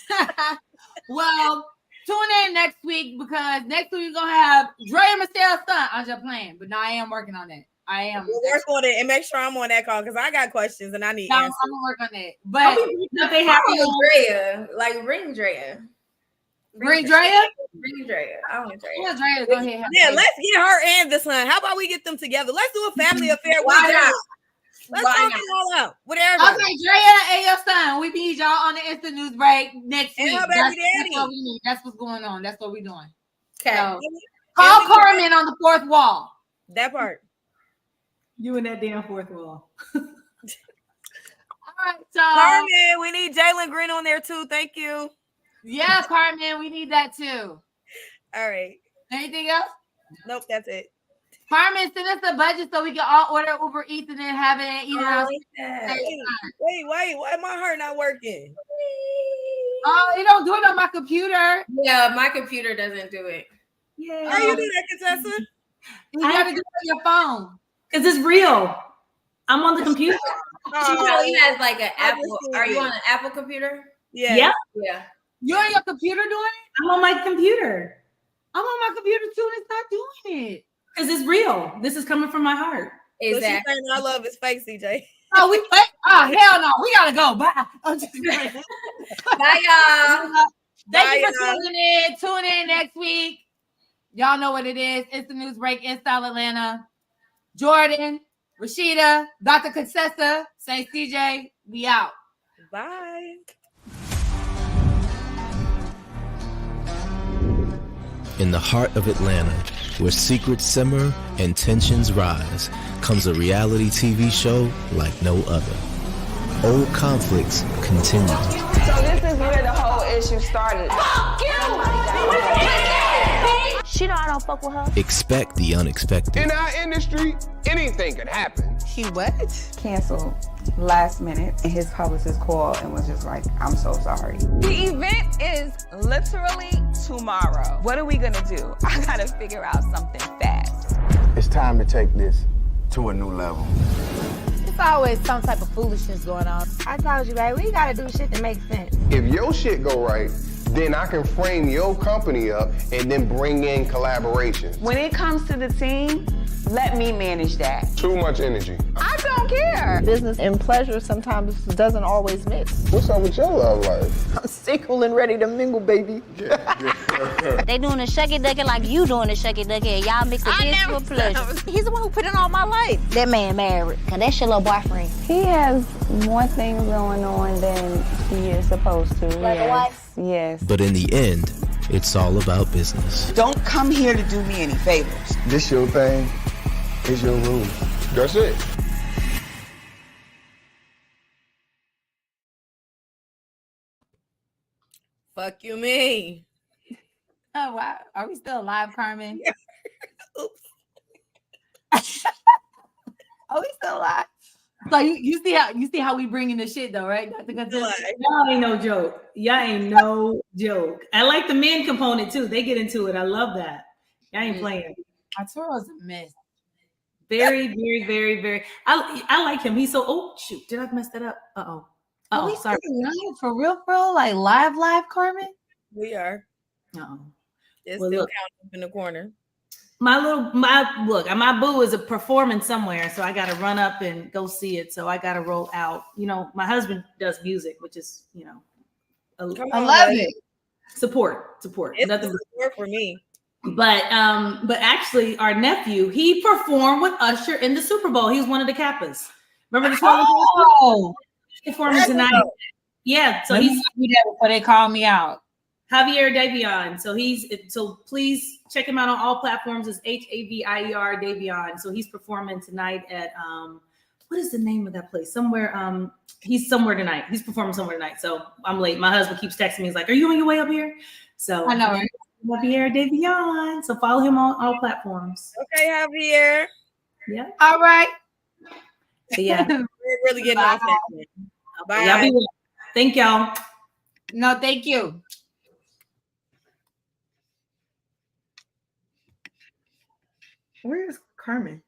Well, tune in next week because next week we're gonna have Dre and Michelle's son. I'm just playing, but no, I am working on that. I am. We'll work on it and make sure I'm on that call because I got questions and I need answers. I'm gonna work on that. But they have Drea, like ring Drea. Bring Drea? Bring Drea. I want Drea. Yeah, Drea, go ahead. Yeah, let's get her and the son. How about we get them together? Let's do a family affair. Why not? Let's talk it all out with everybody. Okay, Drea and your son. We need y'all on the Instant News Break next week. That's what we need. That's what's going on. That's what we're doing. Okay. So, call Carmen on the fourth wall. That part. You and that damn fourth wall. All right, so Carmen, we need Jalen Green on there too. Thank you. Yeah, Carmen, we need that too. All right. Anything else? Nope, that's it. Carmen, send us the budget so we can all order Uber Eats and then have it and eat it out. Wait, why my heart not working? Oh, you don't do it on my computer. Yeah, my computer doesn't do it. Yeah. How you do that, Contessa? You gotta do it on your phone. Because it's real. I'm on the computer. She probably has like an Apple. Are you on an Apple computer? Yeah. Yep. Yeah. You're on your computer doing it? I'm on my computer. I'm on my computer too, and it's not doing it. Because it's real. This is coming from my heart. Exactly. So I love is fake, CJ. Oh, hell no. We gotta go. Bye. I'm just kidding. Bye, y'all. Thank you for tuning in. Tune in next week. Y'all know what it is. It's the News Break in Style Atlanta. Jordan, Rashida, Dr. Contessa, St. CJ, we out. Bye. In the heart of Atlanta, where secrets simmer and tensions rise, comes a reality TV show like no other. Old conflicts continue. So this is where the whole issue started. Fuck you! She know I don't fuck with her. Expect the unexpected. In our industry, anything could happen. He what? Canceled last minute, and his publicist called and was just like, I'm so sorry. The event is literally tomorrow. What are we gonna do? I gotta figure out something fast. It's time to take this to a new level. It's always some type of foolishness going on. I told you, baby, we gotta do shit that makes sense. If your shit go right, then I can frame your company up and then bring in collaborations. When it comes to the team, let me manage that. Too much energy. I don't care. Business and pleasure sometimes doesn't always mix. What's up with your love life? I'm single and ready to mingle, baby. They doing the shucky ducky like you doing the shucky ducky, and y'all mix the business with pleasure. He's the one who put in all my life. That man married, cause that's your little boyfriend. He has more things going on than he is supposed to. Like a wife? Yes. But in the end, it's all about business. Don't come here to do me any favors. This your thing, it's your rules. That's it. Fuck you, me. Oh wow, are we still alive, Carmen? Oops. Are we still alive? So you see how we bringing the shit though, right? Dr. Contessa? Y'all ain't no joke. Y'all ain't no joke. I like the men component too. They get into it. I love that. Y'all ain't playing. Arturo's a mess. Very, very, very, very. I like him. He's so. Oh shoot! Did I mess that up? Are we Sorry. still live for real, like live, Carmen? We are. No. It's Well, still look. counting up in the corner. My boo is a performing somewhere, so I got to run up and go see it. So I got to roll out. You know, my husband does music, which is, you know, I love it. Support. It's Nothing support for me. But actually, our nephew, he performed with Usher in the Super Bowl. He was one of the Kappas. Remember the Oh, performance tonight? Yeah. So let he's me do that before they call me out. Javier Davion. So please check him out on all platforms. It's Havier Davion. So he's performing tonight at what is the name of that place? Somewhere. He's somewhere tonight. He's performing somewhere tonight. So I'm late. My husband keeps texting me. He's like, "Are you on your way up here?" So I know. Right? Javier Davion. So follow him on all platforms. Okay, Javier. Yeah. All right. So yeah. We're really getting off that. Bye. Y'all be well. Thank y'all. No, thank you. Where's Carmen?